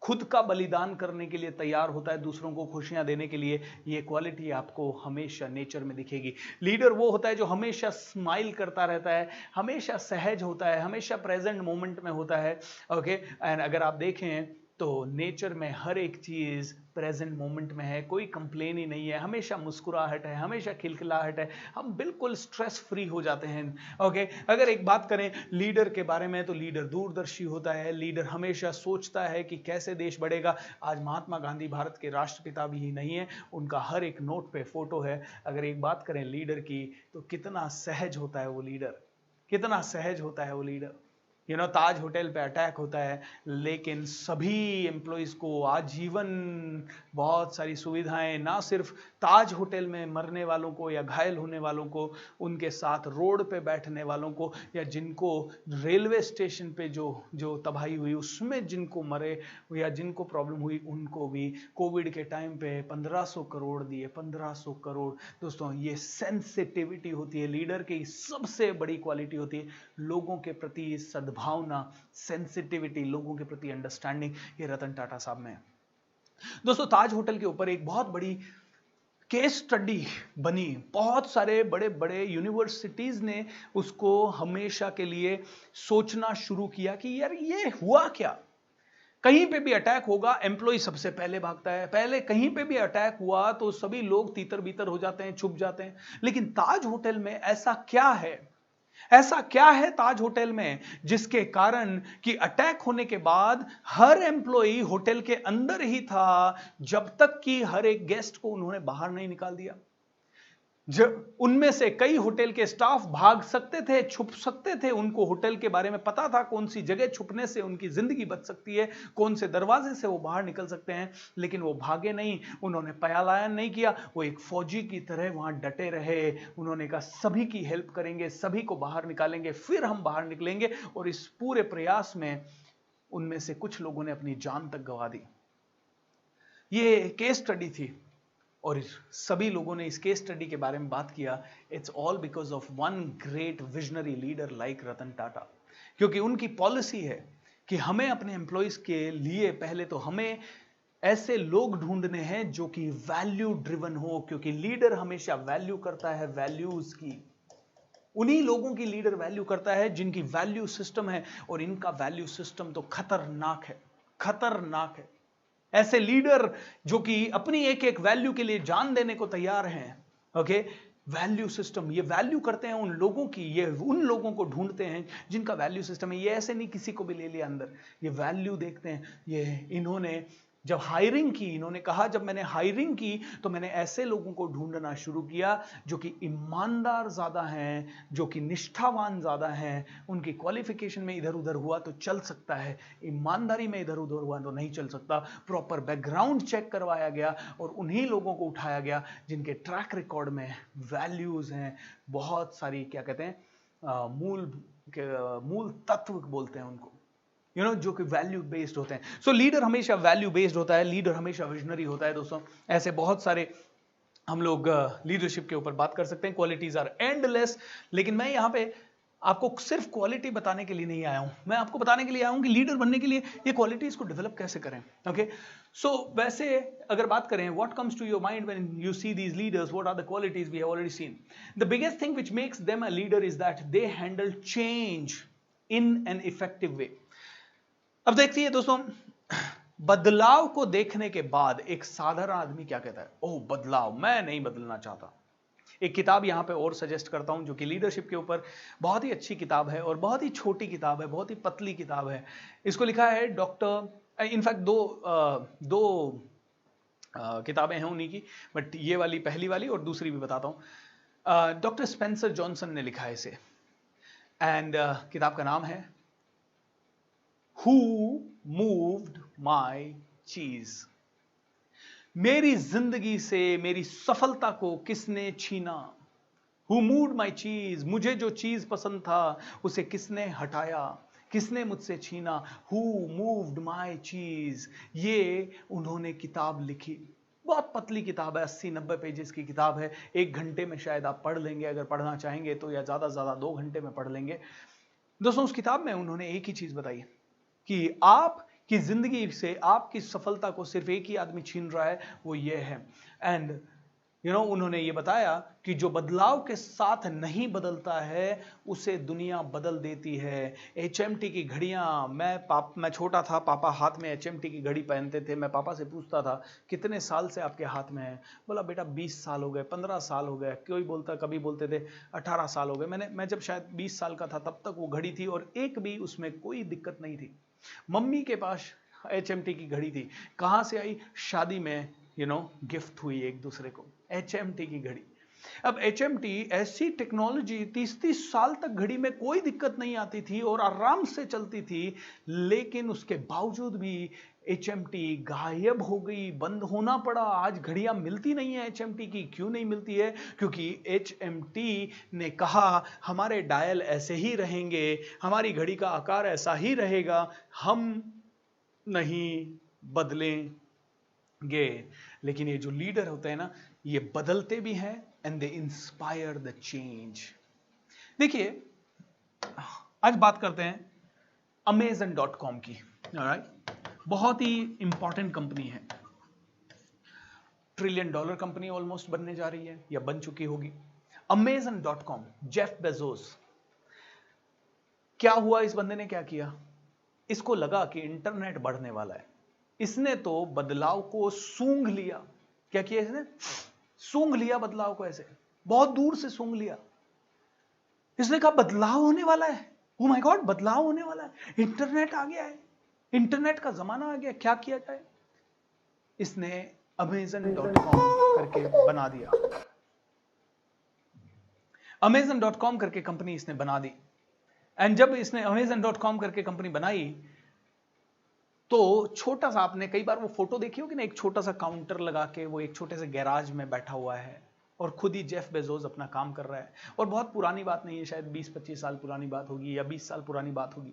Speaker 3: खुद का बलिदान करने के लिए तैयार होता है, दूसरों को खुशियां देने के लिए। ये क्वालिटी आपको हमेशा नेचर में दिखेगी। लीडर वो होता है जो हमेशा स्माइल करता रहता है, हमेशा सहज होता है, हमेशा प्रेजेंट मोमेंट में होता है। ओके, एंड अगर आप देखें तो नेचर में हर एक चीज प्रेजेंट मोमेंट में है, कोई कंप्लेन ही नहीं है, हमेशा मुस्कुराहट है, हमेशा खिलखिलाहट है, हम बिल्कुल स्ट्रेस फ्री हो जाते हैं। ओके, अगर एक बात करें लीडर के बारे में तो लीडर दूरदर्शी होता है। लीडर हमेशा सोचता है कि कैसे देश बढ़ेगा। आज महात्मा गांधी भारत के राष्ट्रपिता भी ही नहीं है, उनका हर एक नोट पे फोटो है। अगर एक बात करें लीडर की तो कितना सहज होता है वो लीडर, कितना सहज होता है वो लीडर। ताज होटल पे अटैक होता है, लेकिन सभी एम्प्लॉइज को आजीवन बहुत सारी सुविधाएं, ना सिर्फ ताज होटल में मरने वालों को या घायल होने वालों को, उनके साथ रोड पे बैठने वालों को, या जिनको रेलवे स्टेशन पे जो तबाही हुई उसमें जिनको मरे या जिनको प्रॉब्लम हुई, उनको भी कोविड के टाइम पे 1500 करोड़ दिए। 1500 करोड़। दोस्तों, ये सेंसिटिविटी होती है लीडर की, सबसे बड़ी क्वालिटी होती है लोगों के प्रति सद्भावना, सेंसिटिविटी, लोगों के प्रति अंडरस्टैंडिंग। ये रतन टाटा साहब में है। दोस्तों, ताज होटल के ऊपर एक बहुत बड़ी केस स्टडी बनी। बहुत सारे बड़े बड़े यूनिवर्सिटीज ने उसको हमेशा के लिए सोचना शुरू किया कि यार ये हुआ क्या। कहीं पे भी अटैक होगा, एम्प्लॉय सबसे पहले भागता है। पहले कहीं पे भी अटैक हुआ तो सभी लोग तीतर बीतर हो जाते हैं, छुप जाते हैं। लेकिन ताज होटल में ऐसा क्या है, ऐसा क्या है ताज होटल में जिसके कारण कि अटैक होने के बाद हर एम्प्लॉई होटल के अंदर ही था, जब तक कि हर एक गेस्ट को उन्होंने बाहर नहीं निकाल दिया। जब उनमें से कई होटल के स्टाफ भाग सकते थे, छुप सकते थे, उनको होटल के बारे में पता था कौन सी जगह छुपने से उनकी जिंदगी बच सकती है, कौन से दरवाजे से वो बाहर निकल सकते हैं, लेकिन वो भागे नहीं, उन्होंने पलायन नहीं किया। वो एक फौजी की तरह वहां डटे रहे। उन्होंने कहा सभी की हेल्प करेंगे, सभी को बाहर निकालेंगे, फिर हम बाहर निकलेंगे। और इस पूरे प्रयास में उनमें से कुछ लोगों ने अपनी जान तक गंवा दी। ये केस स्टडी थी और सभी लोगों ने इस केस स्टडी के बारे में बात किया। It's all because of one great visionary leader like Ratan Tata. क्योंकि उनकी पॉलिसी है कि हमें अपने एम्प्लॉइज के लिए पहले तो हमें ऐसे लोग ढूंढने हैं जो कि वैल्यू ड्रिवन हो, क्योंकि लीडर हमेशा वैल्यू करता है वैल्यूज की। उन्हीं लोगों की लीडर वैल्यू करता है जिनकी वैल्यू सिस्टम है, और इनका वैल्यू सिस्टम तो खतरनाक है, खतरनाक है। ऐसे लीडर जो कि अपनी एक एक वैल्यू के लिए जान देने को तैयार हैं। ओके, वैल्यू सिस्टम, ये वैल्यू करते हैं उन लोगों की, ये उन लोगों को ढूंढते हैं जिनका वैल्यू सिस्टम है। ये ऐसे नहीं किसी को भी ले लिया अंदर, ये वैल्यू देखते हैं। ये इन्होंने जब हायरिंग की, इन्होंने कहा जब मैंने हायरिंग की तो मैंने ऐसे लोगों को ढूंढना शुरू किया जो कि ईमानदार ज्यादा हैं, जो कि निष्ठावान ज्यादा हैं। उनकी क्वालिफिकेशन में इधर उधर हुआ तो चल सकता है, ईमानदारी में इधर उधर हुआ तो नहीं चल सकता। प्रॉपर बैकग्राउंड चेक करवाया गया और उन्हीं लोगों को उठाया गया जिनके ट्रैक रिकॉर्ड में वैल्यूज हैं बहुत सारी। क्या कहते हैं, मूल तत्व बोलते हैं उनको, जो कि वैल्यू बेस्ड होते हैं। सो लीडर हमेशा वैल्यू बेस्ड होता है, लीडर हमेशा विजनरी होता है। दोस्तों, ऐसे बहुत सारे हम लोग लीडरशिप के ऊपर बात कर सकते हैं। क्वालिटीज आर एंडलेस, लेकिन मैं यहाँ पे आपको सिर्फ क्वालिटी बताने के लिए नहीं आया हूं, मैं आपको बताने के लिए आया हूं कि लीडर बनने के लिए ये क्वालिटीज को डेवलप कैसे करें। ओके, सो वैसे अगर बात करें, what comes to your mind when you see these leaders, what are the qualities we have already seen. The biggest thing which makes them a leader is that they handle change in an effective way. अब देखिए दोस्तों, बदलाव को देखने के बाद एक साधारण आदमी क्या कहता है, ओह बदलाव, मैं नहीं बदलना चाहता। एक किताब यहां पे और सजेस्ट करता हूं जो कि लीडरशिप के ऊपर बहुत ही अच्छी किताब है और बहुत ही छोटी किताब है, बहुत ही पतली किताब है। इसको लिखा है डॉक्टर, इनफैक्ट दो किताबें हैं उन्हीं की, बट ये वाली पहली वाली और दूसरी भी बताता हूं। डॉक्टर स्पेंसर जॉनसन ने लिखा है इसे, एंड किताब का नाम है Who moved my cheese? मेरी जिंदगी से मेरी सफलता को किसने छीना? Who moved my cheese? मुझे जो चीज पसंद था उसे किसने हटाया, किसने मुझसे छीना? Who moved my cheese? ये उन्होंने किताब लिखी। बहुत पतली किताब है, 80-90 पेजेस की किताब है। 1 घंटे में शायद आप पढ़ लेंगे अगर पढ़ना चाहेंगे तो, या ज्यादा से ज्यादा 2 घंटे में पढ़ लेंगे। दोस्तों, उस किताब में उन्होंने एक ही चीज बताई कि आपकी जिंदगी से आपकी सफलता को सिर्फ एक ही आदमी छीन रहा है, वो ये है। एंड उन्होंने ये बताया कि जो बदलाव के साथ नहीं बदलता है उसे दुनिया बदल देती है। HMT की घड़ियां, मैं छोटा था, पापा हाथ में HMT की घड़ी पहनते थे। मैं पापा से पूछता था कितने साल से आपके हाथ में है? बोला बेटा 20 साल हो गए, 15 साल हो गए। कोई बोलता, कभी बोलते थे 18 साल हो गए। मैं जब शायद 20 साल का था तब तक वो घड़ी थी और एक भी उसमें कोई दिक्कत नहीं थी। मम्मी के पास HMT की घड़ी थी, कहां से आई? शादी में गिफ्ट हुई एक दूसरे को HMT की घड़ी। अब HMT ऐसी टेक्नोलॉजी 30-30 साल तक घड़ी में कोई दिक्कत नहीं आती थी और आराम से चलती थी, लेकिन उसके बावजूद भी HMT गायब हो गई, बंद होना पड़ा। आज घड़ियां मिलती नहीं है HMT की। क्यों नहीं मिलती है? क्योंकि HMT ने कहा हमारे डायल ऐसे ही रहेंगे, हमारी घड़ी का आकार ऐसा ही रहेगा, हम नहीं बदलेंगे। लेकिन ये जो लीडर होते हैं ना, ये बदलते भी हैं and they inspire the change. देखिए, आज बात करते हैं Amazon.com की। ऑलराइट, बहुत ही इंपॉर्टेंट कंपनी है, $1 ट्रिलियन कंपनी ऑलमोस्ट बनने जा रही है या बन चुकी होगी। Amazon.com, Jeff Bezos. क्या हुआ? इस बंदे ने क्या किया? इसको लगा कि इंटरनेट बढ़ने वाला है, इसने तो बदलाव को सूंघ लिया। क्या किया इसने? सूंघ लिया बदलाव को, ऐसे बहुत दूर से सूंघ लिया। इसने कहा बदलाव होने वाला है, ओ माय गॉड, बदलाव होने वाला है, इंटरनेट आ गया है, इंटरनेट का जमाना आ गया, क्या किया जाए? इसने Amazon.com करके बना दिया। Amazon.com करके कंपनी इसने बना दी। एंड जब इसने Amazon.com करके कंपनी बनाई तो छोटा सा, आपने कई बार वो फोटो देखी होगी ना, एक छोटा सा काउंटर लगा के वो एक छोटे से गैराज में बैठा हुआ है और खुद ही जेफ बेजोस अपना काम कर रहा है। और बहुत पुरानी बात नहीं है, शायद 20-25 साल पुरानी बात होगी या 20 साल पुरानी बात होगी।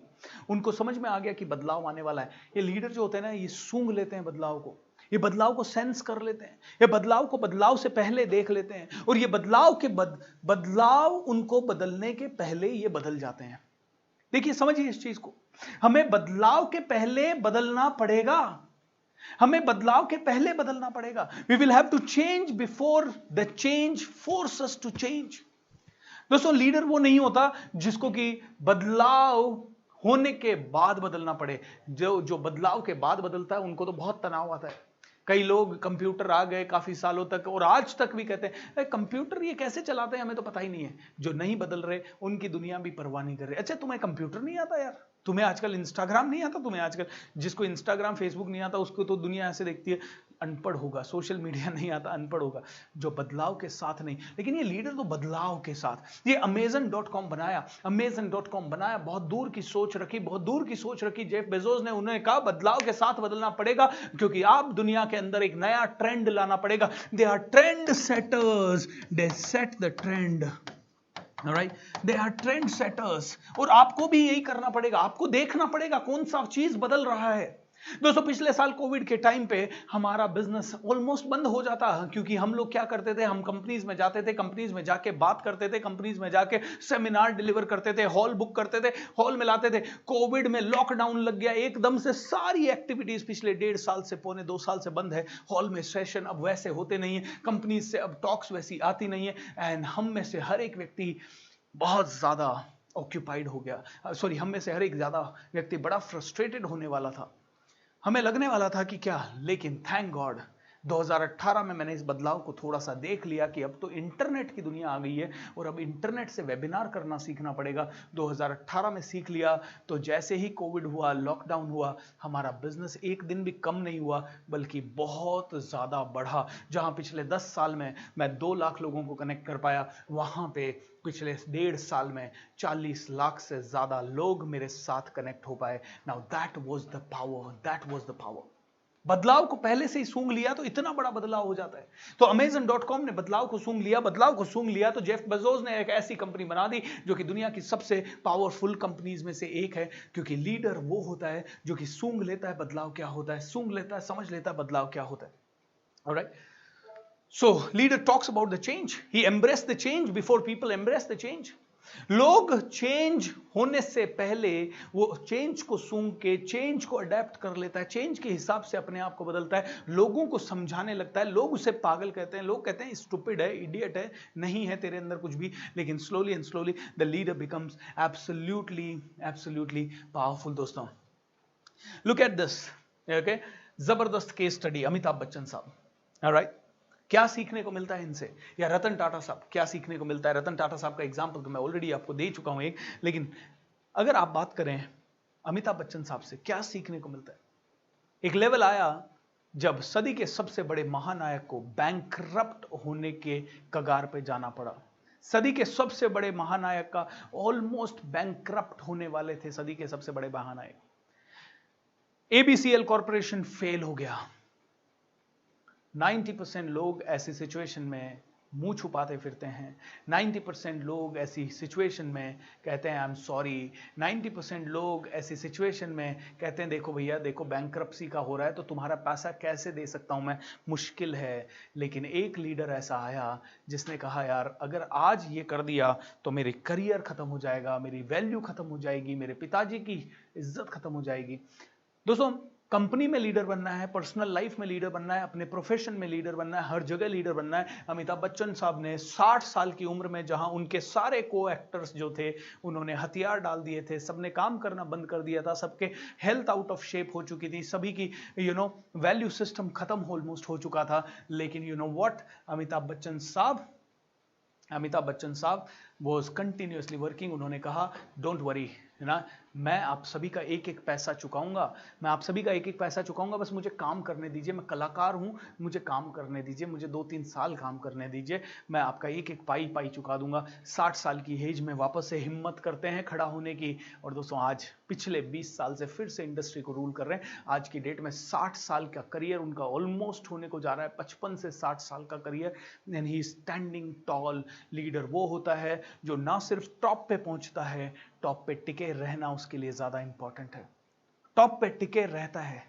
Speaker 3: उनको समझ में आ गया कि बदलाव आने वाला है। ये लीडर जो होते हैं ना, ये सूंघ लेते हैं बदलाव को, ये बदलाव को सेंस कर लेते हैं, ये बदलाव को बदलाव से पहले देख लेते हैं, और ये बदलाव के बदलाव उनको बदलने के पहले ये बदल जाते हैं। देखिए, समझिए इस चीज को, हमें बदलाव के पहले बदलना पड़ेगा, हमें बदलाव के पहले बदलना पड़ेगा। We will have to change before the change force us to change. दोस्तों, लीडर वो नहीं होता जिसको कि बदलाव होने के बाद बदलना पड़े। जो बदलाव के बाद बदलता है उनको तो बहुत तनाव आता है। कई लोग कंप्यूटर आ गए काफी सालों तक और आज तक भी कहते हैं कंप्यूटर ये कैसे चलाते हैं, हमें तो पता ही नहीं है। जो नहीं बदल रहे उनकी दुनिया भी परवाह नहीं कर रही। अच्छा, तुम्हें कंप्यूटर नहीं आता यार, तुम्हें आजकल इंस्टाग्राम नहीं आता, तुम्हें आजकल जिसको इंस्टाग्राम फेसबुक नहीं आता उसको तो दुनिया ऐसे देखती है अनपढ़ होगा, सोशल मीडिया नहीं आता अनपढ़ होगा, जो बदलाव के साथ नहीं। लेकिन ये लीडर तो बदलाव के साथ। ये Amazon.com बनाया, Amazon.com बनाया, बहुत दूर की सोच रखी, बहुत दूर की सोच रखी जेफ बेजोस ने। उन्होंने कहा बदलाव के साथ बदलना पड़ेगा, क्योंकि आप दुनिया के अंदर एक नया ट्रेंड लाना पड़ेगा। They are trend setters, they set the trend. Alright? They are trend setters। और आपको भी यही करना पड़ेगा, आपको देखना पड़ेगा कौन सा चीज बदल रहा है। दोस्तों, पिछले साल कोविड के टाइम पे हमारा बिजनेस ऑलमोस्ट बंद हो जाता, क्योंकि हम लोग क्या करते थे, हम कंपनीज में जाते थे, कंपनीज में जाके बात करते थे, कंपनीज में जाके सेमिनार डिलीवर करते थे, हॉल बुक करते थे, हॉल में लाते थे। कोविड में लॉकडाउन लग गया, एकदम से सारी एक्टिविटीज पिछले 1.5 साल से, पौने 2 साल से बंद है। हॉल में सेशन अब वैसे होते नहीं है, कंपनीज से अब टॉक्स वैसी आती नहीं है। एंड हम में से हर एक व्यक्ति बहुत ज्यादा ऑक्यूपाइड हो गया। सॉरी, हम में से हर एक ज्यादा व्यक्ति बड़ा फ्रस्ट्रेटेड होने वाला था। हमें लगने वाला था कि क्या, लेकिन थैंक गॉड 2018 में मैंने इस बदलाव को थोड़ा सा देख लिया कि अब तो इंटरनेट की दुनिया आ गई है और अब इंटरनेट से वेबिनार करना सीखना पड़ेगा। 2018 में सीख लिया, तो जैसे ही कोविड हुआ, लॉकडाउन हुआ, हमारा बिजनेस एक दिन भी कम नहीं हुआ बल्कि बहुत ज़्यादा बढ़ा। जहां पिछले 10 साल में मैं 2 लाख लोगों को कनेक्ट कर पाया, वहां पे पिछले 1.5 साल में 40 लाख से ज़्यादा लोग मेरे साथ कनेक्ट हो पाए। Now that was the power, that was the power. बदलाव को पहले से ही सूंघ लिया तो इतना बड़ा बदलाव हो जाता है। तो Amazon.com ने बदलाव को सूंघ लिया, बदलाव को सूंघ लिया तो जेफ बेजोस ने एक ऐसी कंपनी बना दी जो कि दुनिया की सबसे पावरफुल कंपनीज में से एक है। क्योंकि लीडर वो होता है जो कि सूंघ लेता है बदलाव क्या होता है, सूंघ लेता है, समझ लेता है बदलाव क्या होता है। Alright, so leader talks about the change, he embrace the change before people embrace the change. लोग चेंज होने से पहले वो चेंज को सूंघ के चेंज को अडेप्ट कर लेता है, चेंज के हिसाब से अपने आप को बदलता है, लोगों को समझाने लगता है। लोग उसे पागल कहते हैं, लोग कहते हैं स्टूपिड है, इडियट है, नहीं है तेरे अंदर कुछ भी। लेकिन slowly and slowly the leader becomes absolutely powerful. दोस्तों, लुक एट दिस, ओके, जबरदस्त केस स्टडी, अमिताभ बच्चन साहब। ऑलराइट, क्या सीखने को मिलता है इनसे, या रतन टाटा साहब, क्या सीखने को मिलता है? रतन टाटा साहब का एग्जांपल तो मैं ऑलरेडी आपको दे चुका हूं एक, लेकिन अगर आप बात करें अमिताभ बच्चन साहब से, क्या सीखने को मिलता है? एक लेवल आया जब सदी के सबसे बड़े महानायक को बैंकरप्ट होने के कगार पे जाना पड़ा। सदी के सबसे बड़े महानायक का ऑलमोस्ट बैंकरप्ट होने वाले थे सदी के सबसे बड़े महानायक। एबीसीएल कॉर्पोरेशन फेल हो गया। 90% लोग ऐसी सिचुएशन में मुंह छुपाते फिरते हैं। 90% लोग ऐसी सिचुएशन में कहते हैं आई एम सॉरी। 90% लोग ऐसी सिचुएशन में कहते हैं देखो भैया, देखो बैंकरप्सी का हो रहा है तो तुम्हारा पैसा कैसे दे सकता हूं मैं, मुश्किल है। लेकिन एक लीडर ऐसा आया जिसने कहा यार अगर आज ये कर दिया तो मेरी करियर खत्म हो जाएगा, मेरी वैल्यू खत्म हो जाएगी, मेरे पिताजी की इज्जत खत्म हो जाएगी। दोस्तों, कंपनी में लीडर बनना है, पर्सनल लाइफ में लीडर बनना है, अपने प्रोफेशन में लीडर बनना है, हर जगह लीडर बनना है। अमिताभ बच्चन साहब ने 60 साल की उम्र में, जहां उनके सारे को एक्टर्स जो थे उन्होंने हथियार डाल दिए थे, सबने काम करना बंद कर दिया था, सबके हेल्थ आउट ऑफ शेप हो चुकी थी, सभी की वैल्यू सिस्टम खत्म ऑलमोस्ट हो चुका था। लेकिन you know what, Amitabh Bachchan साहब वॉज कंटिन्यूसली वर्किंग। उन्होंने कहा डोंट वरी ना, मैं आप सभी का एक एक पैसा चुकाऊंगा, मैं आप सभी का एक एक पैसा चुकाऊंगा, बस मुझे काम करने दीजिए, मैं कलाकार हूं, मुझे काम करने दीजिए, मुझे 2-3 साल काम करने दीजिए, मैं आपका एक एक पाई चुका दूंगा। 60 साल की एज में वापस से हिम्मत करते हैं खड़ा होने की। और दोस्तों आज पिछले 20 साल से फिर से इंडस्ट्री को रूल कर रहे हैं। आज की डेट में 60 साल का करियर उनका ऑलमोस्ट होने को जा रहा है, 55 से 60 साल का career. And he standing tall. Leader वो होता है जो ना सिर्फ टॉप पे पहुंचता है, टॉप पे टिके रहना उसके लिए ज्यादा इंपॉर्टेंट है। टॉप पे टिके रहता है।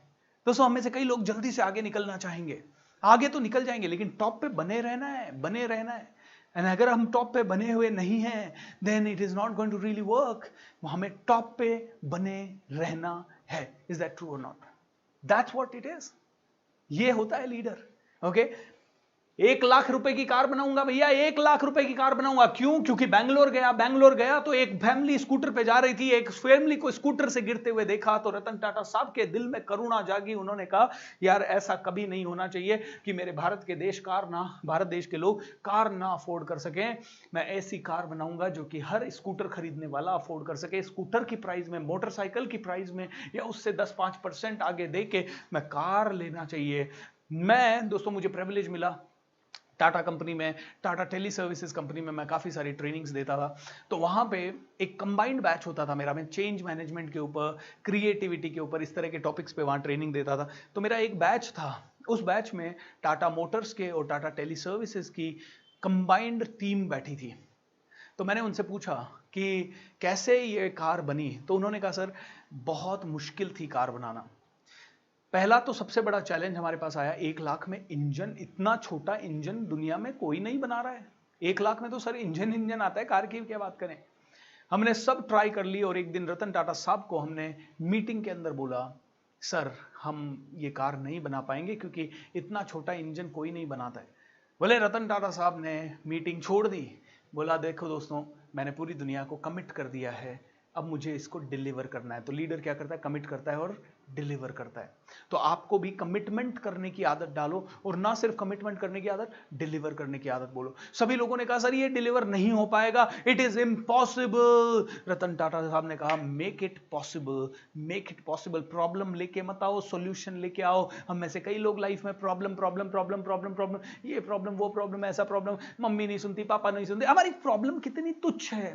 Speaker 3: दोस्तों, हमें से कई लोग जल्दी से आगे निकलना चाहेंगे, आगे तो निकल जाएंगे, लेकिन टॉप पे बने रहना है। एंड अगर हम टॉप पे बने हुए नहीं हैं, then it is not going to really work. हमें टॉप पे बने रहना है। इज दैट ट्रू और not? That's what it is. ये होता है लीडर। ओके, 1 लाख रुपए की कार बनाऊंगा भैया, 1 लाख रुपए की कार बनाऊंगा। क्यों? क्योंकि बैंगलोर गया तो एक फैमिली स्कूटर पे जा रही थी, एक फैमिली को स्कूटर से गिरते हुए देखा तो रतन टाटा साहब के दिल में करुणा जागी। उन्होंने कहा यार ऐसा कभी नहीं होना चाहिए कि मेरे भारत देश के लोग कार ना अफोर्ड कर सकें। मैं ऐसी कार बनाऊंगा जो कि हर स्कूटर खरीदने वाला अफोर्ड कर सके। स्कूटर की प्राइस में, मोटरसाइकिल की प्राइस में या उससे 10-5% आगे दे के मैं कार लेना चाहिए। दोस्तों, मुझे प्रिविलेज मिला टाटा कंपनी में, टाटा टेली सर्विसेज कंपनी में मैं काफ़ी सारी ट्रेनिंग्स देता था। तो वहाँ पे एक कंबाइंड बैच होता था मेरा। मैं चेंज मैनेजमेंट के ऊपर, क्रिएटिविटी के ऊपर, इस तरह के टॉपिक्स पे वहाँ ट्रेनिंग देता था। तो मेरा एक बैच था, उस बैच में टाटा मोटर्स के और टाटा टेली सर्विसेज की कंबाइंड टीम बैठी थी। तो मैंने उनसे पूछा कि कैसे ये कार बनी। तो उन्होंने कहा सर बहुत मुश्किल थी कार बनाना। पहला तो सबसे बड़ा चैलेंज हमारे पास आया, 1 लाख में इंजन, इतना छोटा इंजन दुनिया में कोई नहीं बना रहा है। 1 लाख में तो सर इंजन आता है, कार की क्या बात करें। हमने सब ट्राई कर ली और एक दिन रतन टाटा साहब को हमने मीटिंग के अंदर बोला सर हम ये कार नहीं बना पाएंगे क्योंकि इतना छोटा इंजन कोई नहीं बनाता है। बोले रतन टाटा साहब ने मीटिंग छोड़ दी, बोला देखो दोस्तों मैंने पूरी दुनिया को कमिट कर दिया है, अब मुझे इसको डिलीवर करना है। तो लीडर क्या करता है? कमिट करता है और डिलीवर करता है। तो आपको भी कमिटमेंट करने की आदत डालो और ना सिर्फ कमिटमेंट करने की आदत, डिलीवर करने की आदत बोलो। सभी लोगों ने कहा सर ये डिलीवर नहीं हो पाएगा, it is impossible. Ratan Tata साहब ने कहा make it possible, make it possible. Problem लेके मत आओ, सॉल्यूशन लेके आओ। हम में से कई लोग लाइफ में प्रॉब्लम, ये प्रॉब्लम, वो प्रॉब्लम, ऐसा प्रॉब्लम, मम्मी नहीं सुनती, पापा नहीं सुनते। हमारी प्रॉब्लम कितनी तुच्छ है।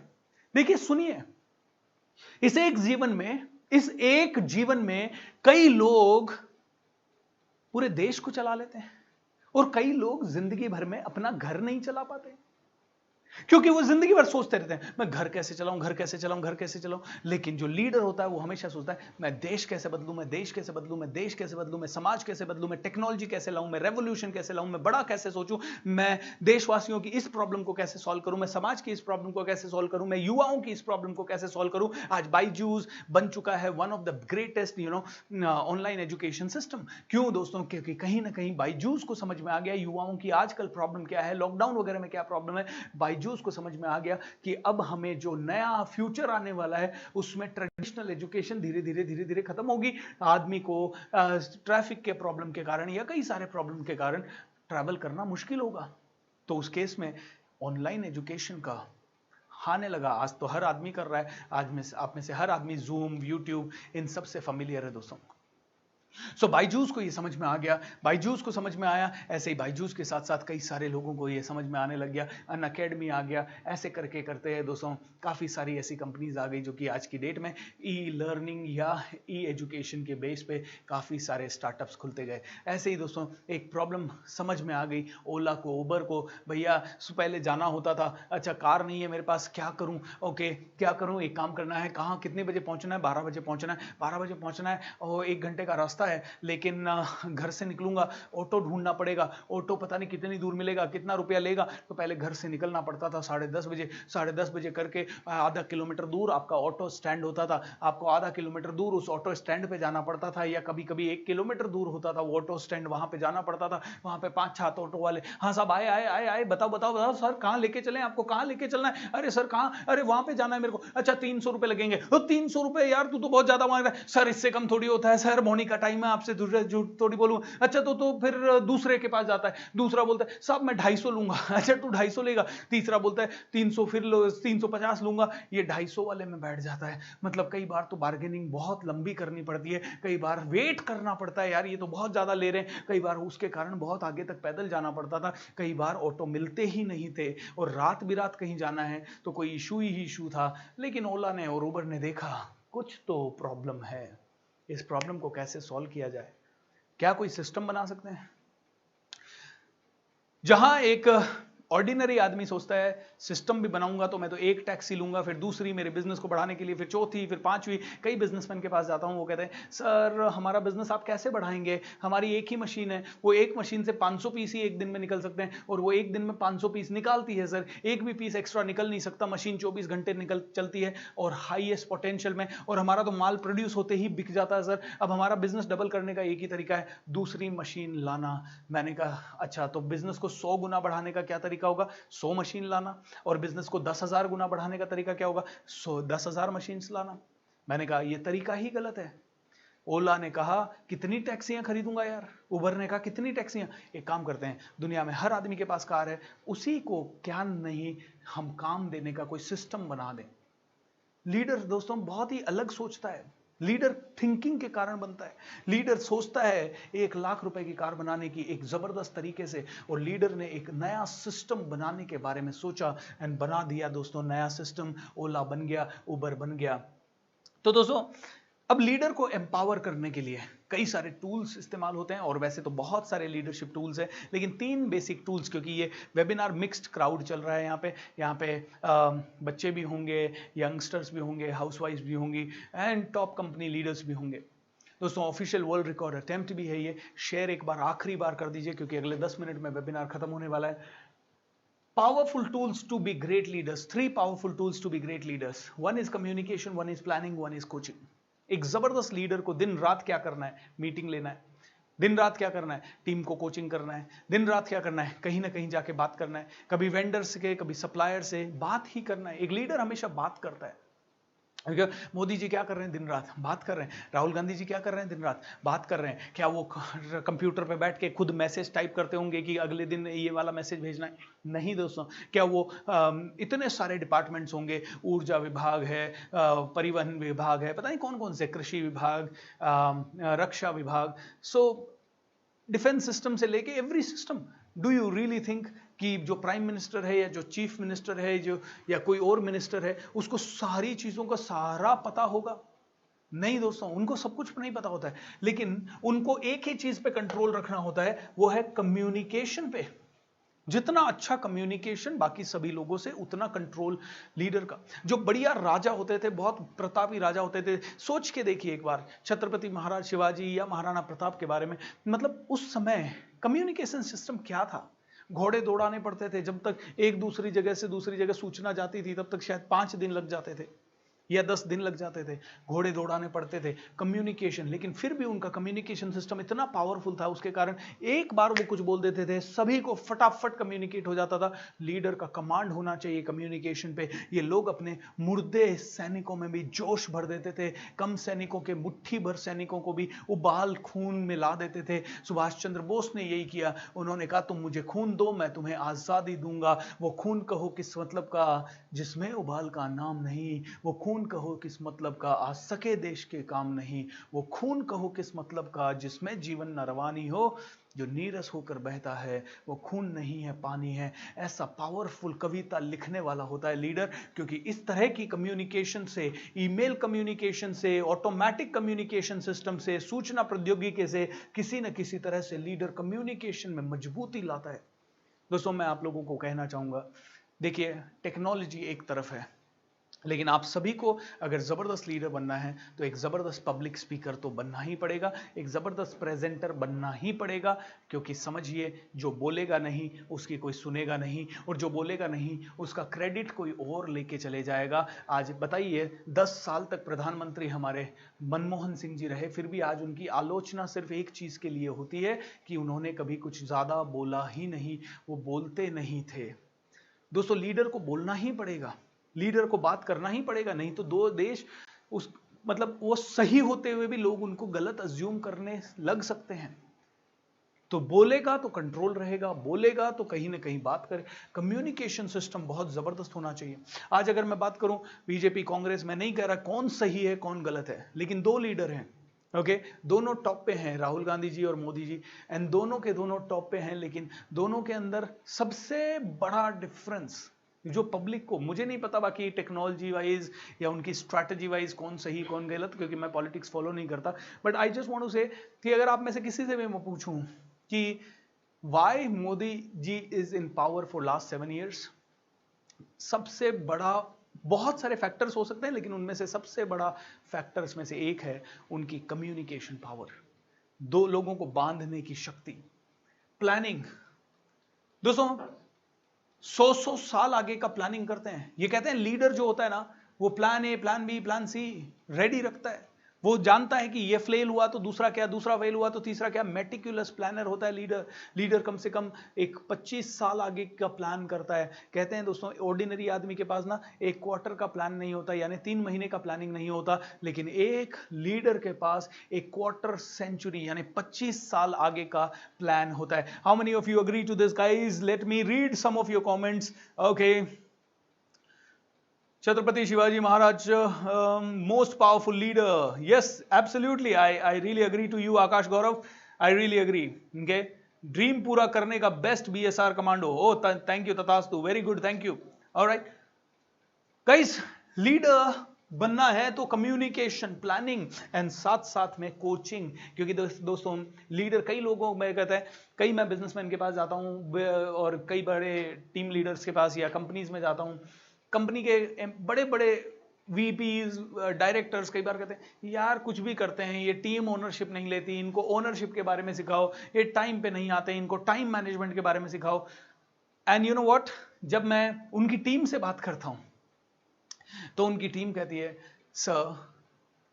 Speaker 3: देखिए सुनिए, इस एक जीवन में कई लोग पूरे देश को चला लेते हैं और कई लोग जिंदगी भर में अपना घर नहीं चला पाते, क्योंकि वो जिंदगी भर सोचते रहते हैं मैं घर कैसे चलाऊं। लेकिन जो लीडर होता है वो हमेशा सोचता है मैं देश कैसे बदलूं, मैं समाज कैसे बदलूं, मैं टेक्नोलॉजी कैसे लाऊं, मैं रेवोल्यूशन कैसे लाऊं, मैं बड़ा कैसे सोचूं, मैं देशवासियों की इस प्रॉब्लम को कैसे सॉल्व करूं, मैं समाज की इस प्रॉब्लम को कैसे सॉल्व करूं, मैं युवाओं की इस प्रॉब्लम को कैसे सॉल्व करूं। आज बायजूस बन चुका है one of the greatest online education system. क्यों दोस्तों? क्योंकि कहीं ना कहीं बायजूस को समझ में आ गया युवाओं की आजकल प्रॉब्लम क्या है, लॉकडाउन वगैरह में क्या प्रॉब्लम है। बायजूस को समझ में आ गया कि अब हमें जो नया फ्यूचर आने वाला है उसमें ट्रेडिशनल एजुकेशन धीरे धीरे खत्म होगी। आदमी को ट्रैफिक के प्रॉब्लम के कारण या कई सारे प्रॉब्लम के कारण ट्रैवल करना मुश्किल होगा। तो उस केस में ऑनलाइन एजुकेशन का आने लगा। आज तो हर आदमी कर रहा है। आज में आप में से हर आदमी जूम, यूट्यूब इन सब से फेमिलियर है दोस्तों। सो बायजूस को ये समझ में आ गया, बायजूस को समझ में आया, ऐसे ही बायजूस के साथ साथ कई सारे लोगों को ये समझ में आने लग गया, अनअकैडमी आ गया, ऐसे करके करते हैं दोस्तों काफ़ी सारी ऐसी कंपनीज आ गई जो कि आज की डेट में ई लर्निंग या ई एजुकेशन के बेस पे काफ़ी सारे स्टार्टअप्स खुलते गए। ऐसे ही दोस्तों एक प्रॉब्लम समझ में आ गई ओला को, उबर को, भैया पहले जाना होता था, अच्छा कार नहीं है मेरे पास, क्या करूं, ओके क्या करूं, एक काम करना है, कहाँ कितने बजे पहुंचना है, 12 बजे पहुंचना है, 12 बजे पहुंचना है और 1 घंटे का रास्ता है, लेकिन घर से निकलूंगा, ऑटो ढूंढना पड़ेगा, ऑटो पता नहीं कितनी दूर मिलेगा, कितना रुपया लेगा, तो पहले घर से निकलना पड़ता था 10:30 बजे, 10:30 बजे करके आधा किलोमीटर दूर आपका ऑटो स्टैंड होता था, आपको आधा किलोमीटर दूर उस ऑटो स्टैंड पे जाना पड़ता था, या कभी कभी 1 किलोमीटर दूर होता था वो ऑटो स्टैंड, वहां पे जाना पड़ता था, वहां पे 5-7 ऑटो वाले, हाँ साहब आए आए आए आए, बताओ बताओ बताओ सर कहाँ लेके चले, आपको कहाँ लेके चलना है, अरे सर कहाँ, अरे वहां पे जाना है मेरे को, अच्छा 300 रुपए लगेंगे, तो 300 रुपए यार तू तो बहुत ज्यादा मांग रहा है, सर इससे कम थोड़ी होता है, सर मॉर्निंग का टाइम है, आपसे झूठ थोड़ी बोलूंगा, अच्छा तो फिर दूसरे के पास जाता है, दूसरा बोलता है साहब मैं 250 लूंगा, अच्छा तू 250 लेगा, तीसरा बोलता है 300, फिर 350 लूंगा, ये 250 वाले में बैठ जाता है। मतलब कई बार तो बार्गेनिंग बहुत लंबी करनी पड़ती है, कई बार वेट करना पड़ता है, यार ये तो बहुत ज्यादा ले रहे हैं, कई बार उसके कारण बहुत आगे तक पैदल जाना पड़ता था, कई बार ऑटो मिलते ही नहीं थे, और रात बिरात कहीं जाना है तो कोई इशू ही इशू था। लेकिन ओला ने और उबर ने देखा कुछ तो प्रॉब्लम है, इस प्रॉब्लम को कैसे सॉल्व किया जाए, क्या कोई सिस्टम बना सकते हैं जहां एक ऑर्डिनरी आदमी सोचता है सिस्टम भी बनाऊंगा तो मैं तो एक टैक्सी लूंगा, फिर दूसरी मेरे बिजनेस को बढ़ाने के लिए, फिर चौथी, फिर पांचवी। कई बिजनेसमैन के पास जाता हूं, वो कहते हैं सर हमारा बिजनेस आप कैसे बढ़ाएंगे, हमारी एक ही मशीन है, वो एक मशीन से 500 पीस ही एक दिन में निकल सकते हैं, और वो एक दिन में 500 पीस निकालती है सर, एक भी पीस एक्स्ट्रा निकल नहीं सकता, मशीन 24 घंटे निकल चलती है और हाईएस्ट पोटेंशियल में, और हमारा तो माल प्रोड्यूस होते ही बिक जाता है सर, अब हमारा बिजनेस डबल करने का एक ही तरीका है, दूसरी मशीन लाना। मैंने कहा अच्छा तो बिजनेस को 100 गुना बढ़ाने का क्या तरीका होगा, 100 मशीन लाना, और बिजनेस को 10,000 गुना बढ़ाने का तरीका क्या होगा, 10,000 मशीन लाना। मैंने कहा यह तरीका ही गलत है। ओला ने कहा कितनी टैक्सियां खरीदूंगा यार, उबर ने कहा कितनी टैक्सियां, एक काम करते हैं दुनिया में हर आदमी के पास कार है, उसी को क्या नहीं हम काम देने का कोई सिस्टम बना दें। लीडर दोस्तों बहुत ही अलग सोचता है, लीडर थिंकिंग के कारण बनता है, लीडर सोचता है 1 लाख रुपए की कार बनाने की एक जबरदस्त तरीके से, और लीडर ने एक नया सिस्टम बनाने के बारे में सोचा एंड बना दिया दोस्तों नया सिस्टम, ओला बन गया, उबर बन गया। तो दोस्तों अब लीडर को एम्पावर करने के लिए कई सारे टूल्स इस्तेमाल होते हैं, और वैसे तो बहुत सारे लीडरशिप टूल्स हैं, लेकिन 3 बेसिक टूल्स, क्योंकि ये वेबिनार मिक्स्ड क्राउड चल रहा है यहाँ पे बच्चे भी होंगे, यंगस्टर्स भी होंगे, हाउसवाइफ्स भी होंगी, एंड टॉप कंपनी लीडर्स भी होंगे। दोस्तों ऑफिशियल वर्ल्ड रिकॉर्ड अटेम्प्ट भी है ये, शेयर एक बार आखिरी बार कर दीजिए क्योंकि अगले 10 मिनट में वेबिनार खत्म होने वाला है। Powerful tools to be great leaders, 3 powerful tools to be great leaders. One is communication, one is planning, one is coaching. एक जबरदस्त लीडर को दिन रात क्या करना है, मीटिंग लेना है, दिन रात क्या करना है, टीम को कोचिंग करना है, दिन रात क्या करना है, कहीं ना कहीं जाके बात करना है, कभी वेंडर से, कभी सप्लायर से बात ही करना है। एक लीडर हमेशा बात करता है। मोदी जी क्या कर रहे हैं, दिन रात बात कर रहे हैं। राहुल गांधी जी क्या कर रहे हैं, दिन रात बात कर रहे हैं। क्या वो कंप्यूटर पे बैठ के खुद मैसेज टाइप करते होंगे कि अगले दिन ये वाला मैसेज भेजना है? नहीं दोस्तों। क्या वो इतने सारे डिपार्टमेंट्स होंगे, ऊर्जा विभाग है, परिवहन विभाग है, पता नहीं कौन कौन से, कृषि विभाग, रक्षा विभाग, सो डिफेंस सिस्टम से लेके every system. Do you really think कि जो प्राइम मिनिस्टर है या जो चीफ मिनिस्टर है जो या कोई और मिनिस्टर है उसको सारी चीजों का सारा पता होगा? नहीं दोस्तों, उनको सब कुछ नहीं पता होता है, लेकिन उनको एक ही चीज पे कंट्रोल रखना होता है, वो है कम्युनिकेशन पे। जितना अच्छा कम्युनिकेशन बाकी सभी लोगों से, उतना कंट्रोल लीडर का। जो बढ़िया राजा होते थे, बहुत प्रतापी राजा होते थे, सोच के देखिए एक बार छत्रपति महाराज शिवाजी या महाराणा प्रताप के बारे में। मतलब उस समय कम्युनिकेशन सिस्टम क्या था? घोड़े दौड़ाने पड़ते थे, जब तक एक दूसरी जगह से दूसरी जगह सूचना जाती थी तब तक शायद 5 दिन लग जाते थे या 10 दिन लग जाते थे, घोड़े दौड़ाने पड़ते थे, कम्युनिकेशन। लेकिन फिर भी उनका कम्युनिकेशन सिस्टम इतना पावरफुल था, उसके कारण एक बार वो कुछ बोल देते थे, सभी को फटाफट कम्युनिकेट हो जाता था। लीडर का कमांड होना चाहिए कम्युनिकेशन पे। ये लोग अपने मुर्दे सैनिकों में भी जोश भर देते थे, कम सैनिकों के, मुट्ठी भर सैनिकों को भी उबाल खून में ला देते थे। सुभाष चंद्र बोस ने यही किया, उन्होंने कहा तुम मुझे खून दो, मैं तुम्हें आजादी दूंगा। वो खून कहो किस मतलब का, जिसमें उबाल का नाम नहीं, वो खून खून कहो किस मतलब का आ सके देश के काम नहीं, वो खून कहो किस मतलब का जिसमें जीवन न रवानी हो, जो नीरस होकर बहता है वो खून नहीं है पानी है। ऐसा पावरफुल कविता लिखने वाला होता है लीडर, क्योंकि इस तरह की कम्युनिकेशन से, ईमेल कम्युनिकेशन से, ऑटोमेटिक कम्युनिकेशन सिस्टम से, सूचना प्रौद्योगिकी से किसी न किसी तरह से लीडर कम्युनिकेशन में मजबूती लाता है। दोस्तों मैं आप लोगों को कहना चाहूंगा, देखिए टेक्नोलॉजी एक तरफ है, लेकिन आप सभी को अगर ज़बरदस्त लीडर बनना है तो एक ज़बरदस्त पब्लिक स्पीकर तो बनना ही पड़ेगा, एक ज़बरदस्त प्रेजेंटर बनना ही पड़ेगा। क्योंकि समझिए, जो बोलेगा नहीं उसकी कोई सुनेगा नहीं, और जो बोलेगा नहीं उसका क्रेडिट कोई और लेके चले जाएगा। आज बताइए, 10 साल तक प्रधानमंत्री हमारे मनमोहन सिंह जी रहे, फिर भी आज उनकी आलोचना सिर्फ एक चीज़ के लिए होती है कि उन्होंने कभी कुछ ज़्यादा बोला ही नहीं, वो बोलते नहीं थे। दोस्तों लीडर को बोलना ही पड़ेगा, लीडर को बात करना ही पड़ेगा, नहीं तो दो देश उस मतलब वो सही होते हुए भी लोग उनको गलत अज्यूम करने लग सकते हैं। तो बोलेगा तो कंट्रोल रहेगा, बोलेगा तो कहीं ना कहीं बात करे। कम्युनिकेशन सिस्टम बहुत जबरदस्त होना चाहिए। आज अगर मैं बात करूं बीजेपी कांग्रेस, मैं नहीं कह रहा कौन सही है कौन गलत है, लेकिन दो लीडर हैं, ओके दोनों टॉप पे हैं, राहुल गांधी जी और मोदी जी, एंड दोनों के दोनों टॉप पे हैं, लेकिन दोनों के अंदर सबसे बड़ा डिफरेंस जो पब्लिक को, मुझे नहीं पता बाकी टेक्नोलॉजी वाइज या उनकी स्ट्रैटेजी वाइज कौन सही कौन गलत, क्योंकि मैं पॉलिटिक्स फॉलो नहीं करता, but I just want to say कि अगर आप में से किसी से भी मैं पूछूं कि why Modi ji is in power for last 7 years, सबसे बड़ा, बहुत सारे फैक्टर्स हो सकते हैं लेकिन उनमें से सबसे बड़ा फैक्टर्स में से एक है उनकी कम्युनिकेशन पावर, दो लोगों को बांधने की शक्ति, प्लानिंग। दोस्तों 100 साल आगे का प्लानिंग करते हैं। ये कहते हैं लीडर जो होता है ना, वो plan A, plan B, plan C ready रखता है। वो जानता है कि ये फेल हुआ तो दूसरा क्या, दूसरा फेल हुआ तो तीसरा क्या। मेटिकुलस प्लानर होता है लीडर। लीडर कम से कम एक 25 साल आगे का प्लान करता है। कहते हैं दोस्तों, ऑर्डिनरी आदमी के पास ना एक क्वार्टर का प्लान नहीं होता, यानी 3 महीने का प्लानिंग नहीं होता, लेकिन एक लीडर के पास एक क्वार्टर सेंचुरी यानी 25 साल आगे का प्लान होता है। How many of you agree to this guys? Let me read some of your comments. Okay, Chhatrapati Shivaji Maharaj, most powerful leader. Yes, absolutely. I really agree to you, Akash Gaurav. I really agree. Okay. Dream पूरा करने का best BSR commando. Oh, thank you, Tatastu. Very good. Thank you. All right. Guys, leader बनना है तो कम्युनिकेशन, प्लानिंग एंड साथ साथ में कोचिंग। क्योंकि दोस्तों लीडर, कई लोगों में कहते हैं, कई मैं बिजनेसमैन के पास जाता हूं और कई बड़े टीम लीडर्स के पास या कंपनीज में जाता हूं, कंपनी के बड़े बड़े वीपीज, डायरेक्टर्स कई बार कहते हैं यार कुछ भी करते हैं, ये टीम ओनरशिप नहीं लेती, इनको ओनरशिप के बारे में सिखाओ, ये टाइम पे नहीं आते, इनको टाइम मैनेजमेंट के बारे में सिखाओ। एंड यू नो व्हाट, जब मैं उनकी टीम से बात करता हूं तो उनकी टीम कहती है, सर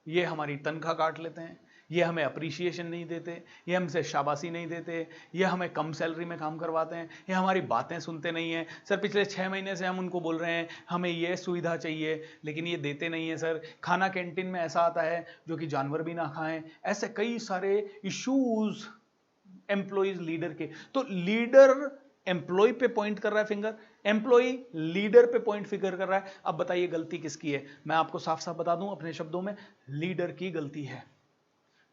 Speaker 3: ये हमारी तनख्वाह काट लेते हैं, ये हमें अप्रिसिएशन नहीं देते, ये हमसे शाबाशी नहीं देते, ये हमें कम सैलरी में काम करवाते हैं, ये हमारी बातें सुनते नहीं हैं। सर पिछले 6 महीने से हम उनको बोल रहे हैं हमें ये सुविधा चाहिए, लेकिन ये देते नहीं है। सर खाना कैंटीन में ऐसा आता है जो कि जानवर भी ना खाएं। ऐसे कई सारे इश्यूज एम्प्लॉइज लीडर के। तो लीडर एम्प्लॉय पे पॉइंट कर रहा है फिंगर, एम्प्लॉय लीडर पे पॉइंट फिगर कर रहा है। अब बताइए गलती किसकी है? मैं आपको साफ साफ बता दूं अपने शब्दों में, लीडर की गलती है।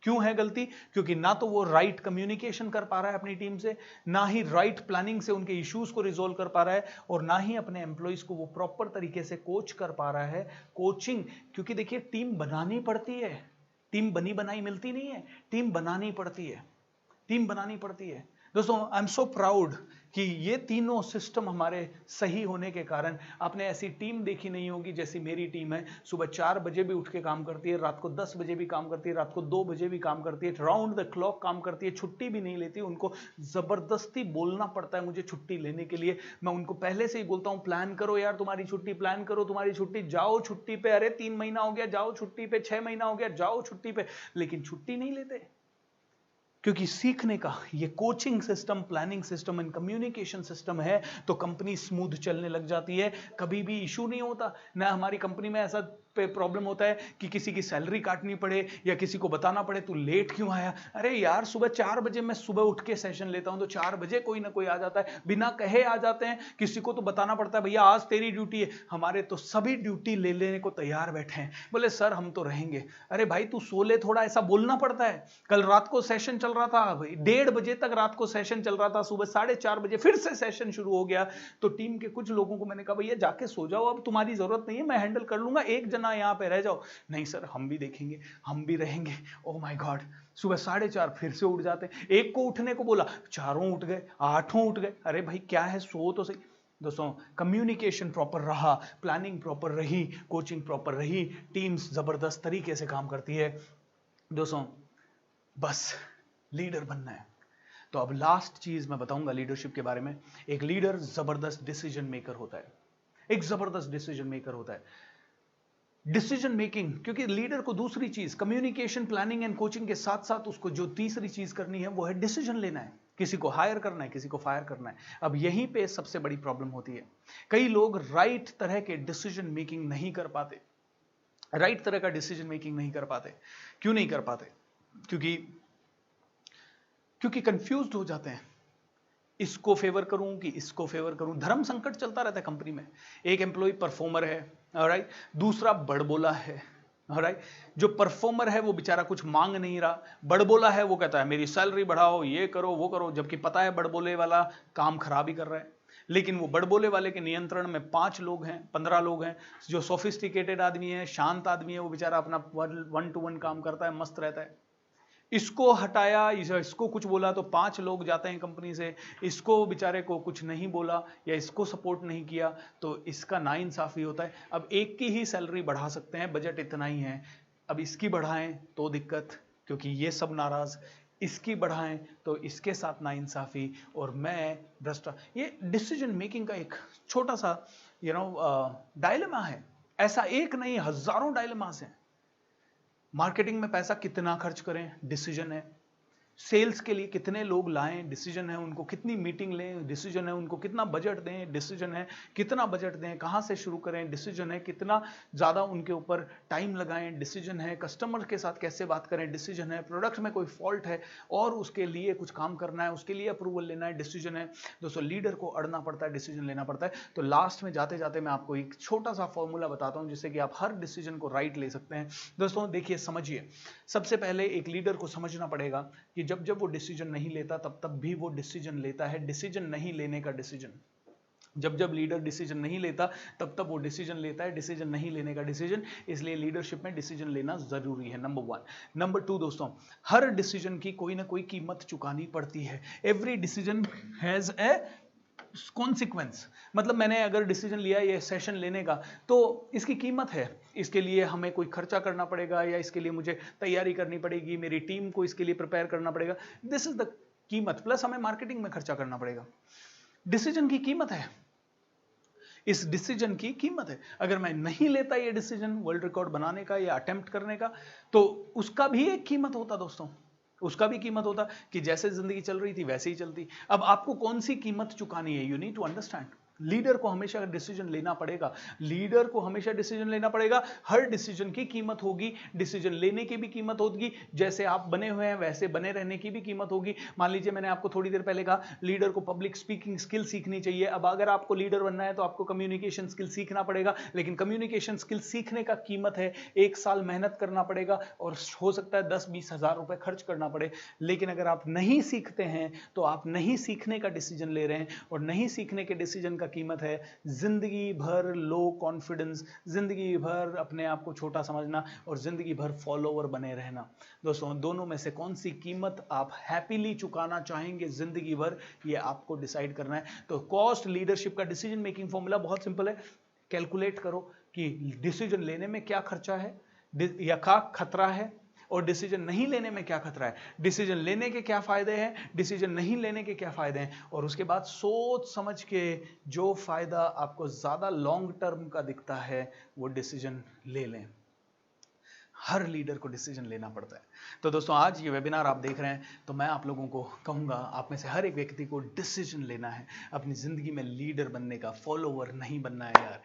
Speaker 3: क्यों है गलती? क्योंकि ना तो वो राइट कम्युनिकेशन कर पा रहा है अपनी टीम से, ना ही राइट प्लानिंग से उनके इश्यूज को रिजोल्व कर पा रहा है, और ना ही अपने एम्प्लॉइज को वो प्रॉपर तरीके से कोच कर पा रहा है। कोचिंग, क्योंकि देखिए टीम बनानी पड़ती है, टीम बनी बनाई मिलती नहीं है, टीम बनानी पड़ती है, टीम बनानी पड़ती है। दोस्तों आई एम सो प्राउड कि ये तीनों सिस्टम हमारे सही होने के कारण आपने ऐसी टीम देखी नहीं होगी जैसी मेरी टीम है। सुबह 4 बजे भी उठ के काम करती है, रात को 10 बजे भी काम करती है, रात को 2 बजे भी काम करती है, राउंड द क्लॉक काम करती है, छुट्टी भी नहीं लेती। उनको जबरदस्ती बोलना पड़ता है मुझे छुट्टी लेने के लिए। मैं उनको पहले से ही बोलता हूं प्लान करो यार तुम्हारी छुट्टी, प्लान करो तुम्हारी छुट्टी, जाओ छुट्टी पे। अरे 3 महीना हो गया जाओ छुट्टी पे, 6 महीना हो गया जाओ छुट्टी पे, लेकिन छुट्टी नहीं लेते। क्योंकि सीखने का ये coaching system, planning system and communication system है तो कंपनी स्मूथ चलने लग जाती है, कभी भी इशू नहीं होता। ना हमारी कंपनी में ऐसा प्रॉब्लम होता है कि किसी की सैलरी काटनी पड़े या किसी को बताना पड़े तू लेट क्यों आया। अरे यार सुबह 4 बजे मैं सुबह उठ के सेशन लेता हूं तो 4 बजे कोई ना कोई आ जाता है, बिना कहे आ जाते हैं। किसी को तो बताना पड़ता है भैया आज तेरी ड्यूटी है, हमारे तो सभी ड्यूटी ले लेने को तैयार बैठे हैं। बोले सर हम तो रहेंगे। अरे भाई तू सो ले थोड़ा, ऐसा बोलना पड़ता है। कल रात को सेशन चल रहा था, 1:30 बजे तक रात को सेशन चल रहा था, सुबह 4:30 बजे फिर से सेशन शुरू हो गया। तो टीम के कुछ लोगों को मैंने कहा भैया जाके सो जाओ, अब तुम्हारी जरूरत नहीं है, मैं हैंडल कर लूंगा, एक जना यहाँ पे रह जाओ। नहीं सर हम भी देखेंगे, हम भी रहेंगे। ओह माय गॉड, सुबह 4:30 फिर से उठ जाते। एक को उठने को बोला, चारों उठ गए, 8 उठ गए। अरे भाई क्या है, सो तो सही। दोस्तों कम्युनिकेशन प्रॉपर रहा, प्लानिंग प्रॉपर रही, कोचिंग प्रॉपर रही, टीम्स जबरदस्त तरीके से काम करती है। दोस्तों बस लीडर बनना है। तो अब लास्ट चीज मैं बताऊंगा लीडरशिप के बारे में। एक लीडर जबरदस्त डिसीजन मेकर होता है, एक जबरदस्त डिसीजन मेकर होता है। डिसीजन मेकिंग, क्योंकि लीडर को दूसरी चीज कम्युनिकेशन, प्लानिंग एंड कोचिंग के साथ साथ उसको जो तीसरी चीज करनी है वो है डिसीजन लेना है। किसी को हायर करना है, किसी को फायर करना है। अब यहीं पे सबसे बड़ी प्रॉब्लम होती है, कई लोग राइट तरह के डिसीजन मेकिंग नहीं कर पाते। राइट तरह का डिसीजन मेकिंग नहीं कर पाते। क्यों नहीं कर पाते? क्योंकि कंफ्यूज्ड हो जाते हैं, इसको फेवर करूं कि इसको फेवर करूं। धर्म संकट चलता रहता है कंपनी में। एक एम्प्लॉय परफॉर्मर है, ऑलराइट, दूसरा बड़बोला है, ऑलराइट। जो परफॉर्मर है वो बेचारा कुछ मांग नहीं रहा, बड़बोला है वो कहता है मेरी सैलरी बढ़ाओ, ये करो वो करो, जबकि पता है बड़बोले वाला काम खराब ही कर रहा है। लेकिन वो बड़बोले वाले के नियंत्रण में 5 लोग हैं, 15 लोग हैं। जो सोफिस्टिकेटेड आदमी है, शांत आदमी है, वो बेचारा अपना 1-to-1 काम करता है, मस्त रहता है। इसको हटाया, इसको कुछ बोला तो 5 लोग जाते हैं कंपनी से। इसको बेचारे को कुछ नहीं बोला या इसको सपोर्ट नहीं किया तो इसका नाइंसाफी होता है। अब एक की ही सैलरी बढ़ा सकते हैं, बजट इतना ही है। अब इसकी बढ़ाएं तो दिक्कत, क्योंकि ये सब नाराज। इसकी बढ़ाएं तो इसके साथ नाइंसाफी और मैं भ्रष्टा। ये डिसीजन मेकिंग का एक छोटा सा डायलेमा है। ऐसा एक नहीं, हजारों डायलेमास हैं। मार्केटिंग में पैसा कितना खर्च करें, डिसीजन है। सेल्स के लिए कितने लोग लाएं, डिसीजन है। उनको कितनी मीटिंग लें, डिसीजन है। उनको कितना बजट दें, डिसीजन है। कितना बजट दें, कहां से शुरू करें, डिसीजन है। कितना ज्यादा उनके ऊपर टाइम लगाएं, डिसीजन है। कस्टमर के साथ कैसे बात करें, डिसीजन है। प्रोडक्ट में कोई फॉल्ट है और उसके लिए कुछ काम करना है, उसके लिए अप्रूवल लेना है, डिसीजन है। दोस्तों लीडर को अड़ना पड़ता है, डिसीजन लेना पड़ता है। तो लास्ट में जाते जाते मैं आपको एक छोटा सा फॉर्मूला बताता हूं जिससे कि आप हर डिसीजन को राइट ले सकते हैं। दोस्तों देखिए, समझिए, सबसे पहले एक लीडर को समझना पड़ेगा कि जब वो डिसीजन नहीं लेता तब भी वो डिसीजन लेता है, डिसीजन नहीं लेने का डिसीजन। जब लीडर डिसीजन नहीं लेता तब वो डिसीजन लेता है, डिसीजन नहीं लेने का डिसीजन। इसलिए लीडरशिप में डिसीजन लेना जरूरी है, नंबर 1। नंबर 2 दोस्तों, हर डिसीजन की कोई ना कोई कीमत चुकानी पड़ती है। Every decision has a consequence. मतलब मैंने अगर डिसीजन लिया ये सेशन लेने का तो इसकी कीमत है। इसके लिए हमें कोई खर्चा करना पड़ेगा या इसके लिए मुझे तैयारी करनी पड़ेगी, मेरी टीम को इसके लिए प्रिपेयर करना पड़ेगा। दिस इज द कीमत। प्लस हमें मार्केटिंग में खर्चा करना पड़ेगा। डिसीजन की कीमत है, इस डिसीजन की कीमत है। अगर मैं नहीं लेता ये डिसीजन वर्ल्ड रिकॉर्ड बनाने का या अटेम्प्ट करने का तो उसका भी एक कीमत होता दोस्तों, उसका भी कीमत होता कि जैसे जिंदगी चल रही थी वैसे ही चलती। अब आपको कौन सी कीमत चुकानी है, you need to understand. Leader को हमेशा डिसीजन लेना पड़ेगा, लीडर को हमेशा डिसीजन लेना पड़ेगा। हर डिसीजन की कीमत होगी, डिसीजन लेने की भी कीमत होगी। जैसे आप बने हुए हैं वैसे बने रहने की भी कीमत होगी। मान लीजिए मैंने आपको थोड़ी देर पहले कहा लीडर को पब्लिक स्पीकिंग स्किल सीखनी चाहिए। अब अगर आपको लीडर बनना है तो आपको कम्युनिकेशन स्किल सीखना पड़ेगा, लेकिन कम्युनिकेशन स्किल सीखने का कीमत है, 1 साल मेहनत करना पड़ेगा और हो सकता है 10-20 हज़ार रुपए खर्च करना पड़े। लेकिन अगर आप नहीं सीखते हैं तो आप नहीं सीखने का डिसीजन ले रहे हैं, और नहीं सीखने के डिसीजन का कीमत है जिंदगी भर लो कॉन्फिडेंस, जिंदगी भर अपने आप को छोटा समझना और जिंदगी भर फॉलोवर बने रहना। दोस्तों दोनों में से कौन सी कीमत आप हैप्पीली चुकाना चाहेंगे जिंदगी भर, ये आपको डिसाइड करना है। तो कॉस्ट लीडरशिप का डिसीजन मेकिंग फॉर्मूला बहुत सिंपल है। कैलकुलेट करो कि डिसीजन लेने में क्या खर्चा है या क्या खतरा है, और डिसीजन नहीं लेने में क्या खतरा है। डिसीजन लेने के क्या फायदे हैं, डिसीजन नहीं लेने के क्या फायदे हैं, और उसके बाद सोच समझ के जो फायदा आपको ज्यादा लॉन्ग टर्म का दिखता है वो डिसीजन ले लें। हर लीडर को डिसीजन लेना पड़ता है। तो दोस्तों, आज ये वेबिनार आप देख रहे हैं, तो मैं आप लोगों को कहूँगा, आप में से हर एक व्यक्ति को डिसीजन लेना है अपनी ज़िंदगी में लीडर बनने का, फॉलोवर नहीं बनना है यार।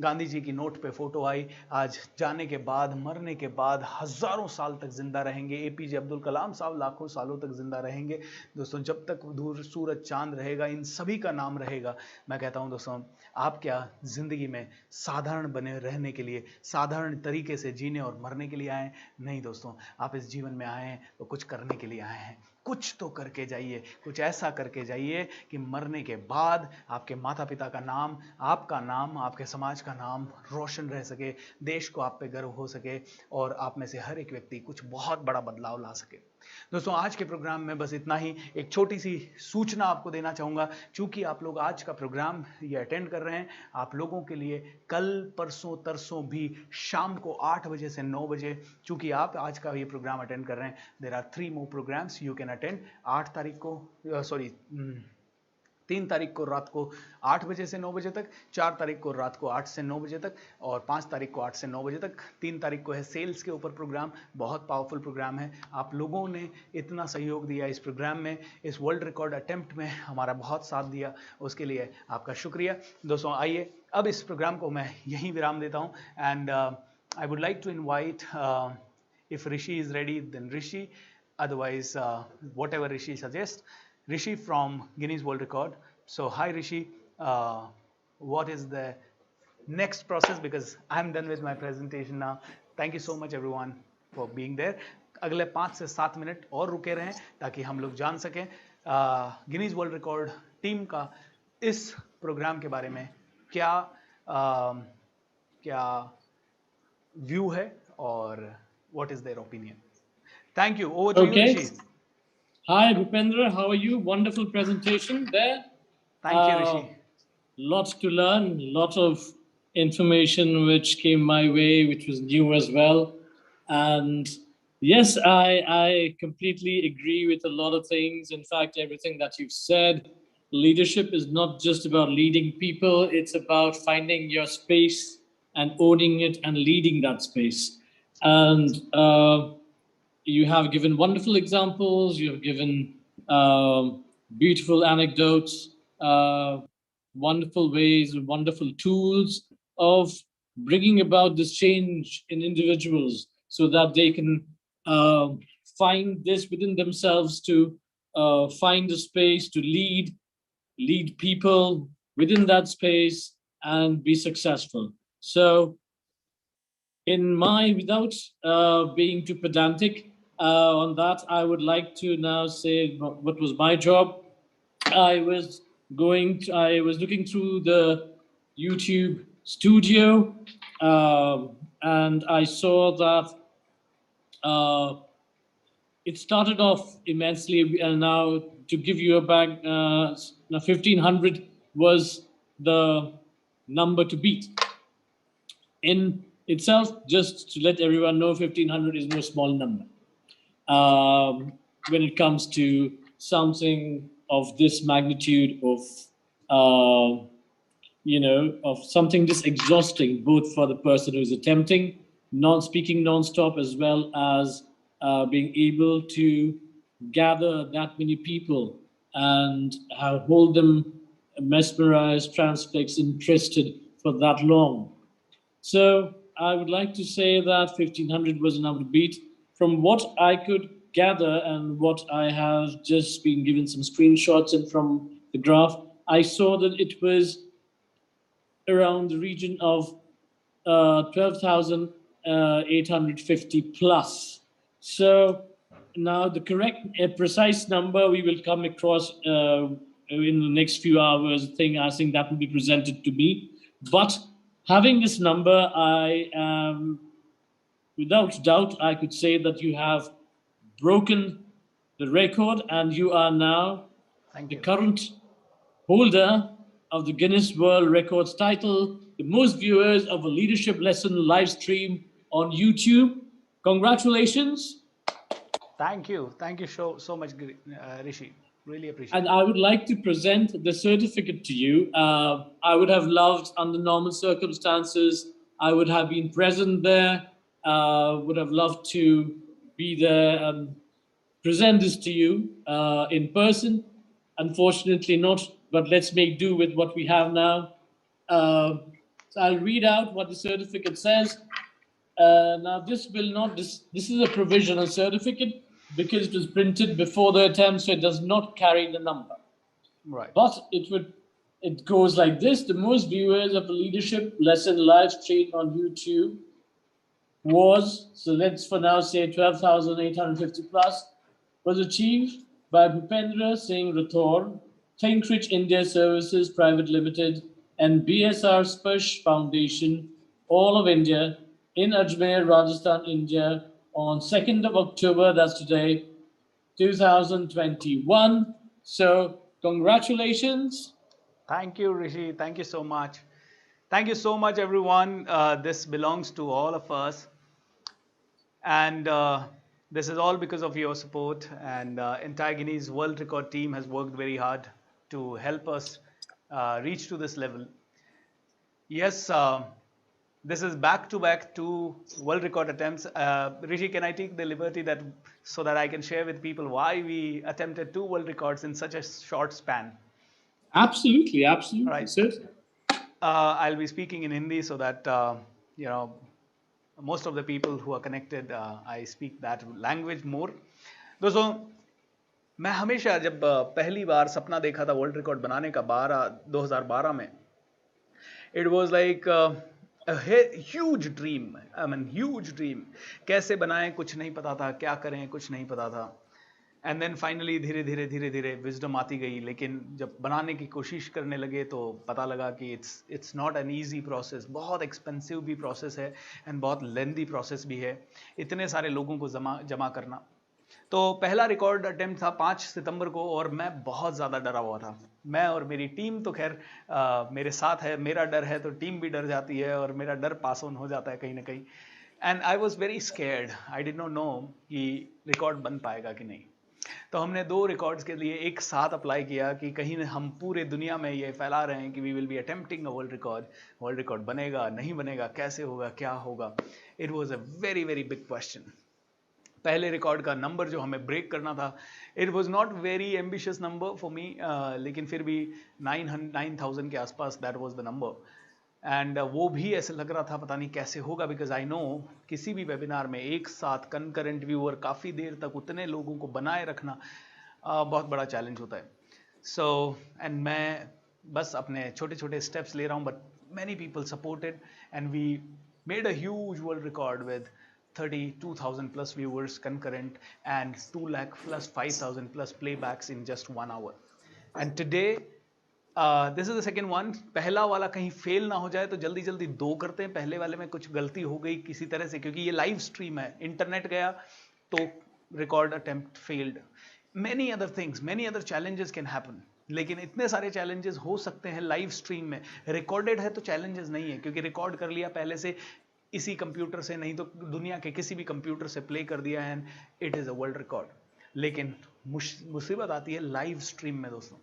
Speaker 3: गांधी जी की नोट पे फोटो आई, आज जाने के बाद, मरने के बाद हज़ारों साल तक जिंदा रहेंगे। एपीजे अब्दुल कलाम साहब लाखों सालों तक जिंदा रहेंगे। दोस्तों, जब तक दूर सूरज चांद रहेगा, इन सभी का नाम रहेगा। मैं कहता हूँ दोस्तों, आप क्या ज़िंदगी में साधारण बने रहने के लिए, साधारण तरीके से जीने और मरने के लिए आए? नहीं दोस्तों, आप इस जीवन में आए हैं तो कुछ करने के लिए आए हैं। कुछ तो करके जाइए, कुछ ऐसा करके जाइए कि मरने के बाद आपके माता पिता का नाम, आपका नाम, आपके समाज का नाम रोशन रह सके, देश को आप पे गर्व हो सके और आप में से हर एक व्यक्ति कुछ बहुत बड़ा बदलाव ला सके। दोस्तों, आज के प्रोग्राम में बस इतना ही। एक छोटी सी सूचना आपको देना चाहूँगा, चूंकि आप लोग आज का प्रोग्राम ये अटेंड कर रहे हैं, आप लोगों के लिए कल, परसों, तरसों भी शाम को 8 बजे से 9 बजे, चूंकि आप आज का ये प्रोग्राम अटेंड कर रहे हैं, there are 3 more programs you can attend. 8 तारीख को 3 तारीख को रात को 8 बजे से 9 बजे तक, 4 तारीख को रात को 8 से 9 बजे तक और 5 तारीख को 8 से 9 बजे तक। 3 तारीख को है सेल्स के ऊपर प्रोग्राम, बहुत पावरफुल प्रोग्राम है। आप लोगों ने इतना सहयोग दिया इस प्रोग्राम में, इस वर्ल्ड रिकॉर्ड अटेम्प्ट में हमारा बहुत साथ दिया, उसके लिए आपका शुक्रिया। दोस्तों, आइए अब इस प्रोग्राम को मैं यहीं विराम देता हूँ। And I would like to invite, if Rishi is ready then Rishi, otherwise whatever Rishi suggests, Rishi from Guinness World Record. So hi Rishi, what is the next process, because I'm done with my presentation now. Thank you so much everyone for being there. अगले 5 से 7 मिनट और रुके रहें ताकि हम लोग जान सकें गिनीज वर्ल्ड रिकॉर्ड टीम का इस प्रोग्राम के बारे में क्या व्यू है और what is their opinion. Thank you. Over to you, Rishi.
Speaker 5: Hi, Bhupendra. How are you? Wonderful presentation there.
Speaker 3: Thank you, Rishi.
Speaker 5: Lots to learn, lots of information which came my way, which was new as well. And yes, I completely agree with a lot of things. In fact, everything that you've said. Leadership is not just about leading people. It's about finding your space and owning it and leading that space. And you have given wonderful examples, you have given beautiful anecdotes, wonderful ways, wonderful tools of bringing about this change in individuals so that they can find this within themselves to find a space to lead people within that space and be successful. So without being too pedantic, on that, I would like to now say what was my job. I was looking through the YouTube studio, and I saw that it started off immensely, and now to give you a back, 1500 was the number to beat. In itself, just to let everyone know, 1500 is no small number. When it comes to something of this magnitude of something this exhausting, both for the person who is attempting, speaking non-stop, as well as being able to gather that many people and hold them mesmerized, transfixed, interested for that long. So I would like to say that 1500 was a number to beat. From what I could gather and what I have just been given some screenshots and from the graph, I saw that it was around the region of 12,850 plus. So now the correct, precise number we will come across in the next few hours. I think that will be presented to me. But having this number, I am, without doubt, I could say that you have broken the record and you are now the current holder of the Guinness World Records title, the most viewers of a leadership lesson live stream on YouTube. Congratulations.
Speaker 3: Thank you so much, Rishi. Really appreciate
Speaker 5: And I would like to present the certificate to you. I would have loved, under normal circumstances, I would have been present there Would have loved to be there and present this to you in person. Unfortunately, not, but let's make do with what we have now. So I'll read out what the certificate says. Now, this will not, this is a provisional certificate because it was printed before the attempt, so it does not carry the number.
Speaker 3: Right.
Speaker 5: But it goes like this. The most viewers of the leadership lesson live stream on YouTube was, so let's for now say 12,850 plus, was achieved by Bhupendra Singh Rathore, Think Rich India Services Private Limited, and BSR Sparsh Foundation, all of India, in Ajmer, Rajasthan, India, on 2nd of October, that's today, 2021. So, congratulations.
Speaker 3: Thank you, Rishi. Thank you so much. Thank you so much, everyone. This belongs to all of us. And this is all because of your support. And entire Guinness World Record team has worked very hard to help us reach to this level. Yes, this is back-to-back 2 world record attempts. Rishi, can I take the liberty that so that I can share with people why we attempted 2 world records in such a short span?
Speaker 5: Absolutely, absolutely.
Speaker 3: Right.
Speaker 5: Sir.
Speaker 3: I'll be speaking in Hindi so that most of the people who are connected, I speak that language more. दोस्तों, मैं हमेशा जब पहली बार सपना देखा था वर्ल्ड रिकॉर्ड बनाने का 2012 में, it was like a huge dream. I mean, huge dream. कैसे बनाएं कुछ नहीं पता था, क्या करें कुछ नहीं पता था. एंड देन फाइनली धीरे धीरे विजडम आती गई. लेकिन जब बनाने की कोशिश करने लगे तो पता लगा कि it's not an easy process. बहुत एक्सपेंसिव भी प्रोसेस है एंड बहुत लेंदी प्रोसेस भी है. इतने सारे लोगों को जमा करना. तो पहला रिकॉर्ड अटेम्प्ट था 5 सितंबर को और मैं बहुत ज़्यादा डरा हुआ था. मैं और मेरी टीम तो खैर मेरे साथ है. मेरा डर है तो टीम भी डर जाती है और मेरा डर पास ऑन हो जाता है कहीं ना कहीं. And I was very scared. I did not know कि रिकॉर्ड बन पाएगा कि नहीं. तो हमने 2 रिकॉर्ड्स के लिए एक साथ अप्लाई किया कि कहीं हम पूरे दुनिया में ये फैला रहे हैं कि we will be attempting a world record. World record बनेगा नहीं बनेगा, कैसे होगा, क्या होगा. It was a very very big question. पहले रिकॉर्ड का नंबर जो हमें ब्रेक करना था, it was not very ambitious number for me, लेकिन फिर भी 9,000 के आसपास that was the number. And वो भी ऐसे लग रहा था पता नहीं कैसे होगा, बिकॉज आई नो किसी भी वेबिनार में एक साथ कंकरेंट व्यूअर काफ़ी देर तक उतने लोगों को बनाए रखना बहुत बड़ा चैलेंज होता है. सो एंड मैं बस अपने छोटे छोटे स्टेप्स ले रहा हूँ, but many people supported and we made a huge world record with 32,000 plus viewers concurrent and 2 lakh plus 5,000 plus playbacks in just 1 hour. And today this is the second one. पहला वाला कहीं फेल ना हो जाए तो जल्दी जल्दी 2 करते हैं. पहले वाले में कुछ गलती हो गई किसी तरह से, क्योंकि ये लाइव स्ट्रीम है, इंटरनेट गया तो record attempt failed. many other things, many other challenges can happen. लेकिन इतने सारे चैलेंजेस हो सकते हैं लाइव स्ट्रीम में. रिकॉर्डेड है तो चैलेंजेस नहीं है, क्योंकि रिकॉर्ड कर लिया पहले से इसी कंप्यूटर से, नहीं तो दुनिया के किसी भी कंप्यूटर से प्ले कर दिया and it is a world record. लेकिन मुसीबत आती है लाइव स्ट्रीम में दोस्तों.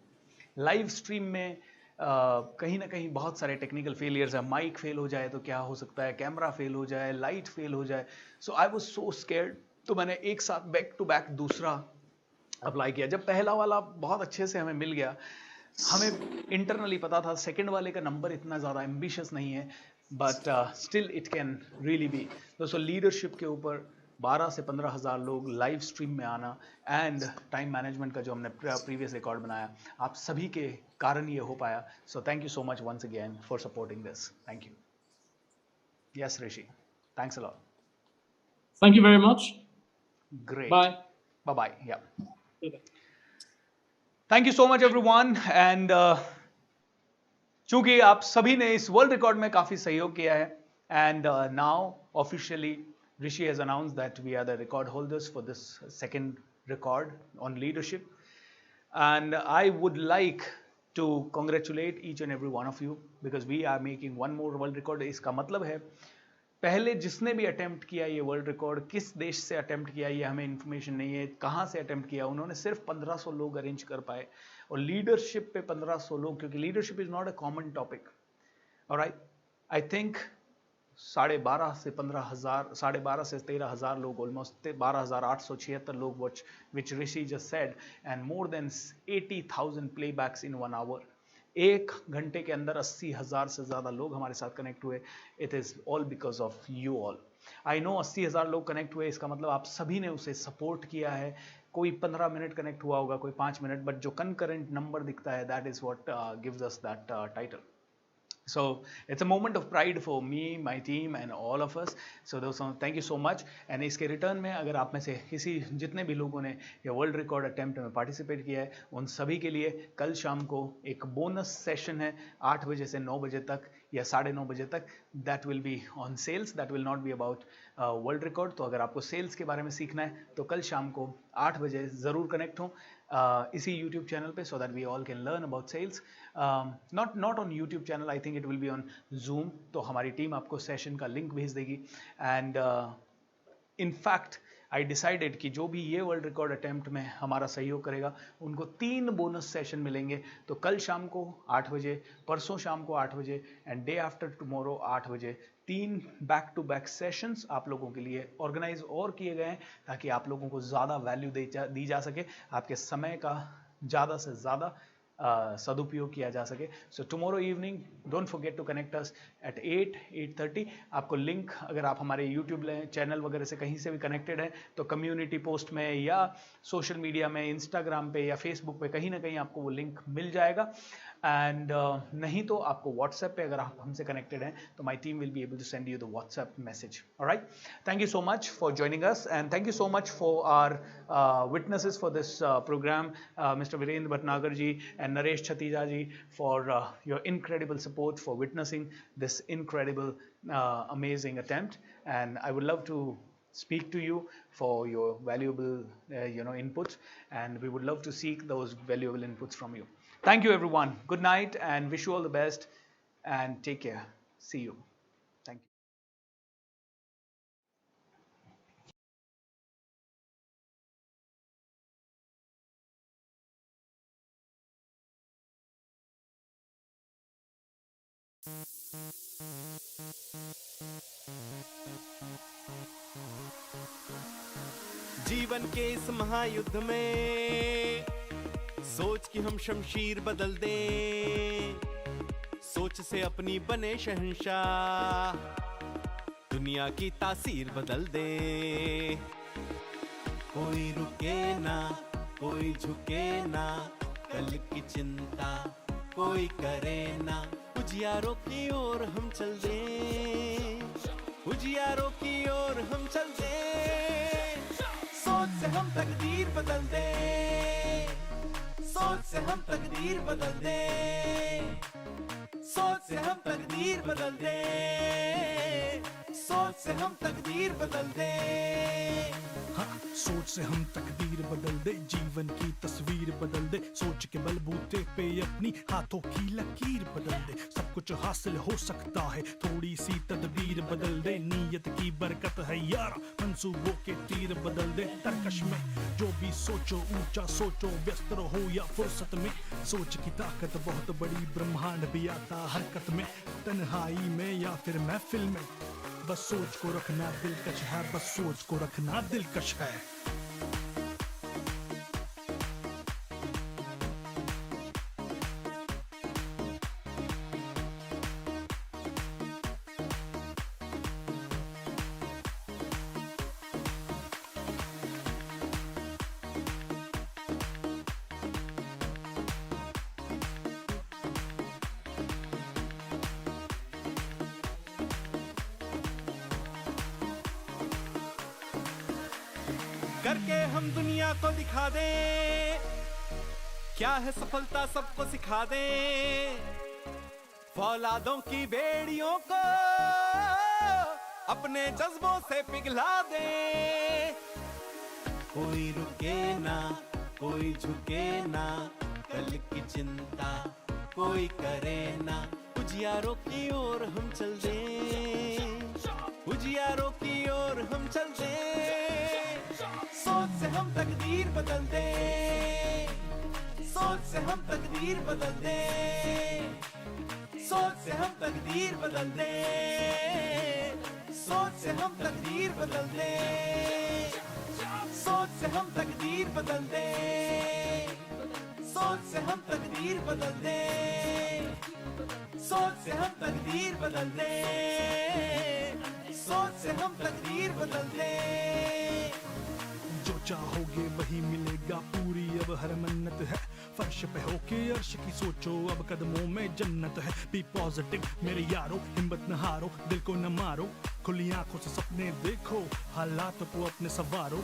Speaker 3: लाइव स्ट्रीम में कहीं ना कहीं बहुत सारे टेक्निकल फेलियर्स है. माइक फेल हो जाए तो क्या हो सकता है, कैमरा फेल हो जाए, लाइट फेल हो जाए. सो आई वाज सो स्केर्ड. तो मैंने एक साथ बैक टू बैक दूसरा अप्लाई किया. जब पहला वाला बहुत अच्छे से हमें मिल गया, हमें इंटरनली पता था सेकंड वाले का नंबर इतना ज़्यादा एम्बिशियस नहीं है, but still it can really be. दोस्तों लीडरशिप के ऊपर 12 से 15 हज़ार लोग लाइव स्ट्रीम में आना एंड टाइम मैनेजमेंट का जो हमने प्रीवियस रिकॉर्ड बनाया, आप सभी के कारण ये हो पाया. So thank you so much once again for supporting this. Thank you. Yes Rishi, thanks a lot.
Speaker 5: Thank you very much.
Speaker 3: Great.
Speaker 5: Bye.
Speaker 3: Bye-bye. Yeah.
Speaker 5: Bye-bye.
Speaker 3: Thank you so much everyone. And चूंकि आप सभी ने इस वर्ल्ड रिकॉर्ड में काफ़ी सहयोग किया है, and now officially Rishi has announced that we are the record holders for this second record on leadership. And I would like to congratulate each and every one of you because we are making one more world record. इसका मतलब है पहले जिसने भी अटेम्प्ट किया ये वर्ल्ड रिकॉर्ड, किस देश से अटेम्प्ट किया ये हमें इंफॉर्मेशन नहीं है, कहाँ से अटेम्प्ट किया, उन्होंने सिर्फ 1500 लोग अरेंज कर पाए. और लीडरशिप पे 1500 लोग, क्योंकि leadership is not a common topic. Alright, I think 12.5 से 15,000, 12.5 से 13,000 लोग, ऑलमोस्ट 12,876 लोग watch which Rishi just said, and more than 80,000 playbacks in 1 hour. 1 घंटे के अंदर 80,000 से ज़्यादा लोग हमारे साथ कनेक्ट हुए। It is all because of you all. I know 80,000 लोग कनेक्ट हुए, इसका मतलब आप सभी ने उसे सपोर्ट किया है। कोई 15 मिनट कनेक्ट हुआ होगा, कोई 5 मिनट, बट जो कनकरेंट नंबर दिखता है, that is what gives us that title. So it's a moment of pride for me, my team and all of us. So दोस्तों thank you so much. And इसके रिटर्न में अगर आप में से किसी जितने भी लोगों ने ये वर्ल्ड रिकॉर्ड अटेम्प्ट में पार्टिसिपेट किया है, उन सभी के लिए कल शाम को एक बोनस सेशन है 8 बजे से 9 बजे तक या 9:30 बजे तक. That will be on sales, that will not be about world record. तो अगर आपको सेल्स के बारे में सीखना है तो कल शाम को 8 बजे ज़रूर कनेक्ट हों इसी यूट्यूब चैनल पे, so that we all can learn about sales. Not on YouTube channel, I think it will be on Zoom. तो हमारी टीम आपको सेशन का लिंक भेज देगी. And in fact I decided कि जो भी ये वर्ल्ड रिकॉर्ड अटेम्प्ट में हमारा सहयोग करेगा उनको 3 बोनस सेशन मिलेंगे. तो कल शाम को 8 बजे, परसों शाम को 8 बजे एंड डे आफ्टर टुमारो 8 बजे 3 बैक टू बैक सेशंस आप लोगों के लिए ऑर्गेनाइज और किए गए हैं ताकि आप लोगों को ज़्यादा वैल्यू दी जा सके, आपके समय का ज़्यादा से ज़्यादा सदुपयोग किया जा सके. So tomorrow evening don't forget to connect us at 8:30. आपको लिंक अगर आप हमारे यूट्यूब चैनल वगैरह से कहीं से भी कनेक्टेड है तो कम्युनिटी पोस्ट में या सोशल मीडिया में, इंस्टाग्राम पे या फेसबुक पे कहीं ना कहीं आपको वो लिंक मिल जाएगा. एंड नहीं तो आपको व्हाट्सएप पे अगर आप हमसे कनेक्टेड हैं तो my team will be able to send you the WhatsApp message. Alright, thank you so much for joining us and thank you so much for our witnesses for this program, Mr. Virendra Bhatnagar ji and Naresh Chatija ji, for your incredible support, for witnessing this incredible amazing attempt. And I would love to speak to you for your valuable inputs, and we would love to seek those valuable inputs from you. Thank you everyone. Good night and wish you all the best and take care. See you. Thank you.
Speaker 2: जीवन के इस महायुद्ध में सोच कि हम शमशीर बदल दें, सोच से अपनी बने शहंशाह, दुनिया की तासीर बदल दे. कोई रुके ना, कोई झुके ना, कल की चिंता कोई करे ना. उजियारों की ओर हम चल दें, उजियारों की ओर हम चल दें. सोच से हम तकदीर बदल दें, सोच से हम तकदीर बदल दें, सोच से हम तकदीर बदल दें, सोच से हम तकदीर बदल दें.
Speaker 1: हाँ, सोच से हम तकदीर बदल दे, जीवन की तस्वीर बदल दे. सोच के बलबूते पे अपनी हाथों की लकीर बदल दे. सब कुछ हासिल हो सकता है, थोड़ी सी तदबीर बदल दे. नीयत की बरकत है यारा, मंसूबों के तीर बदल दे. तरकश में जो भी सोचो, ऊंचा सोचो, व्यस्त रहो या फुर्सत में. सोच की ताकत बहुत बड़ी, ब्रह्मांड भी आता हरकत में. तन्हाई में या फिर महफिल में, बस सोच को रखना दिलकश है, बस सोच को रखना दिलकश है.
Speaker 2: करके हम दुनिया को दिखा दें, क्या है सफलता सबको सिखा दें. फौलादों की बेड़ियों को अपने जज्बों से पिघला दें. कोई रुके ना, कोई झुके ना, कल की चिंता कोई करे ना. उजियारों की ओर हम चल दें, उजियारों की ओर हम चल दें. सोच से हम तकदीर बदल दें, सोच से हम तकदीर बदल दें, सोच से हम तकदीर बदल दें. से हम तकदीर बदल दे, सोच से हम तकदीर बदल दे, सोच से हम तकदीर बदल दे, सोच से हम तकदीर बदल दे, सोच से हम तकदीर बदल दे।
Speaker 1: जो चाहोगे वही मिलेगा, पूरी अब हर मन्नत है, फर्श पे होके अर्श की सोचो, अब कदमों में जन्नत है। बी पॉजिटिव मेरे यारो, हिम्मत न हारो, दिल को न मारो, खुली आंखों से सपने देखो, हालात को अपने सवारो।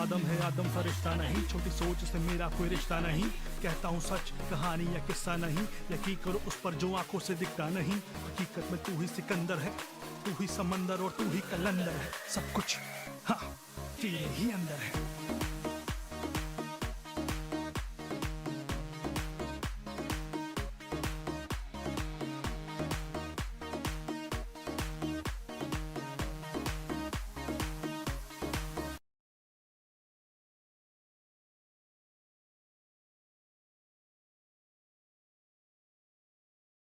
Speaker 1: आदम है आदम फरिश्ता नहीं, छोटी सोच से मेरा कोई रिश्ता नहीं, कहता हूँ सच कहानी या किस्सा नहीं, यकीन करो उस पर जो आंखों से दिखता नहीं। हकीकत में तू ही सिकंदर है, तू ही समंदर और तू ही कलंदर है, सब कुछ हाँ तेरे ही अंदर है।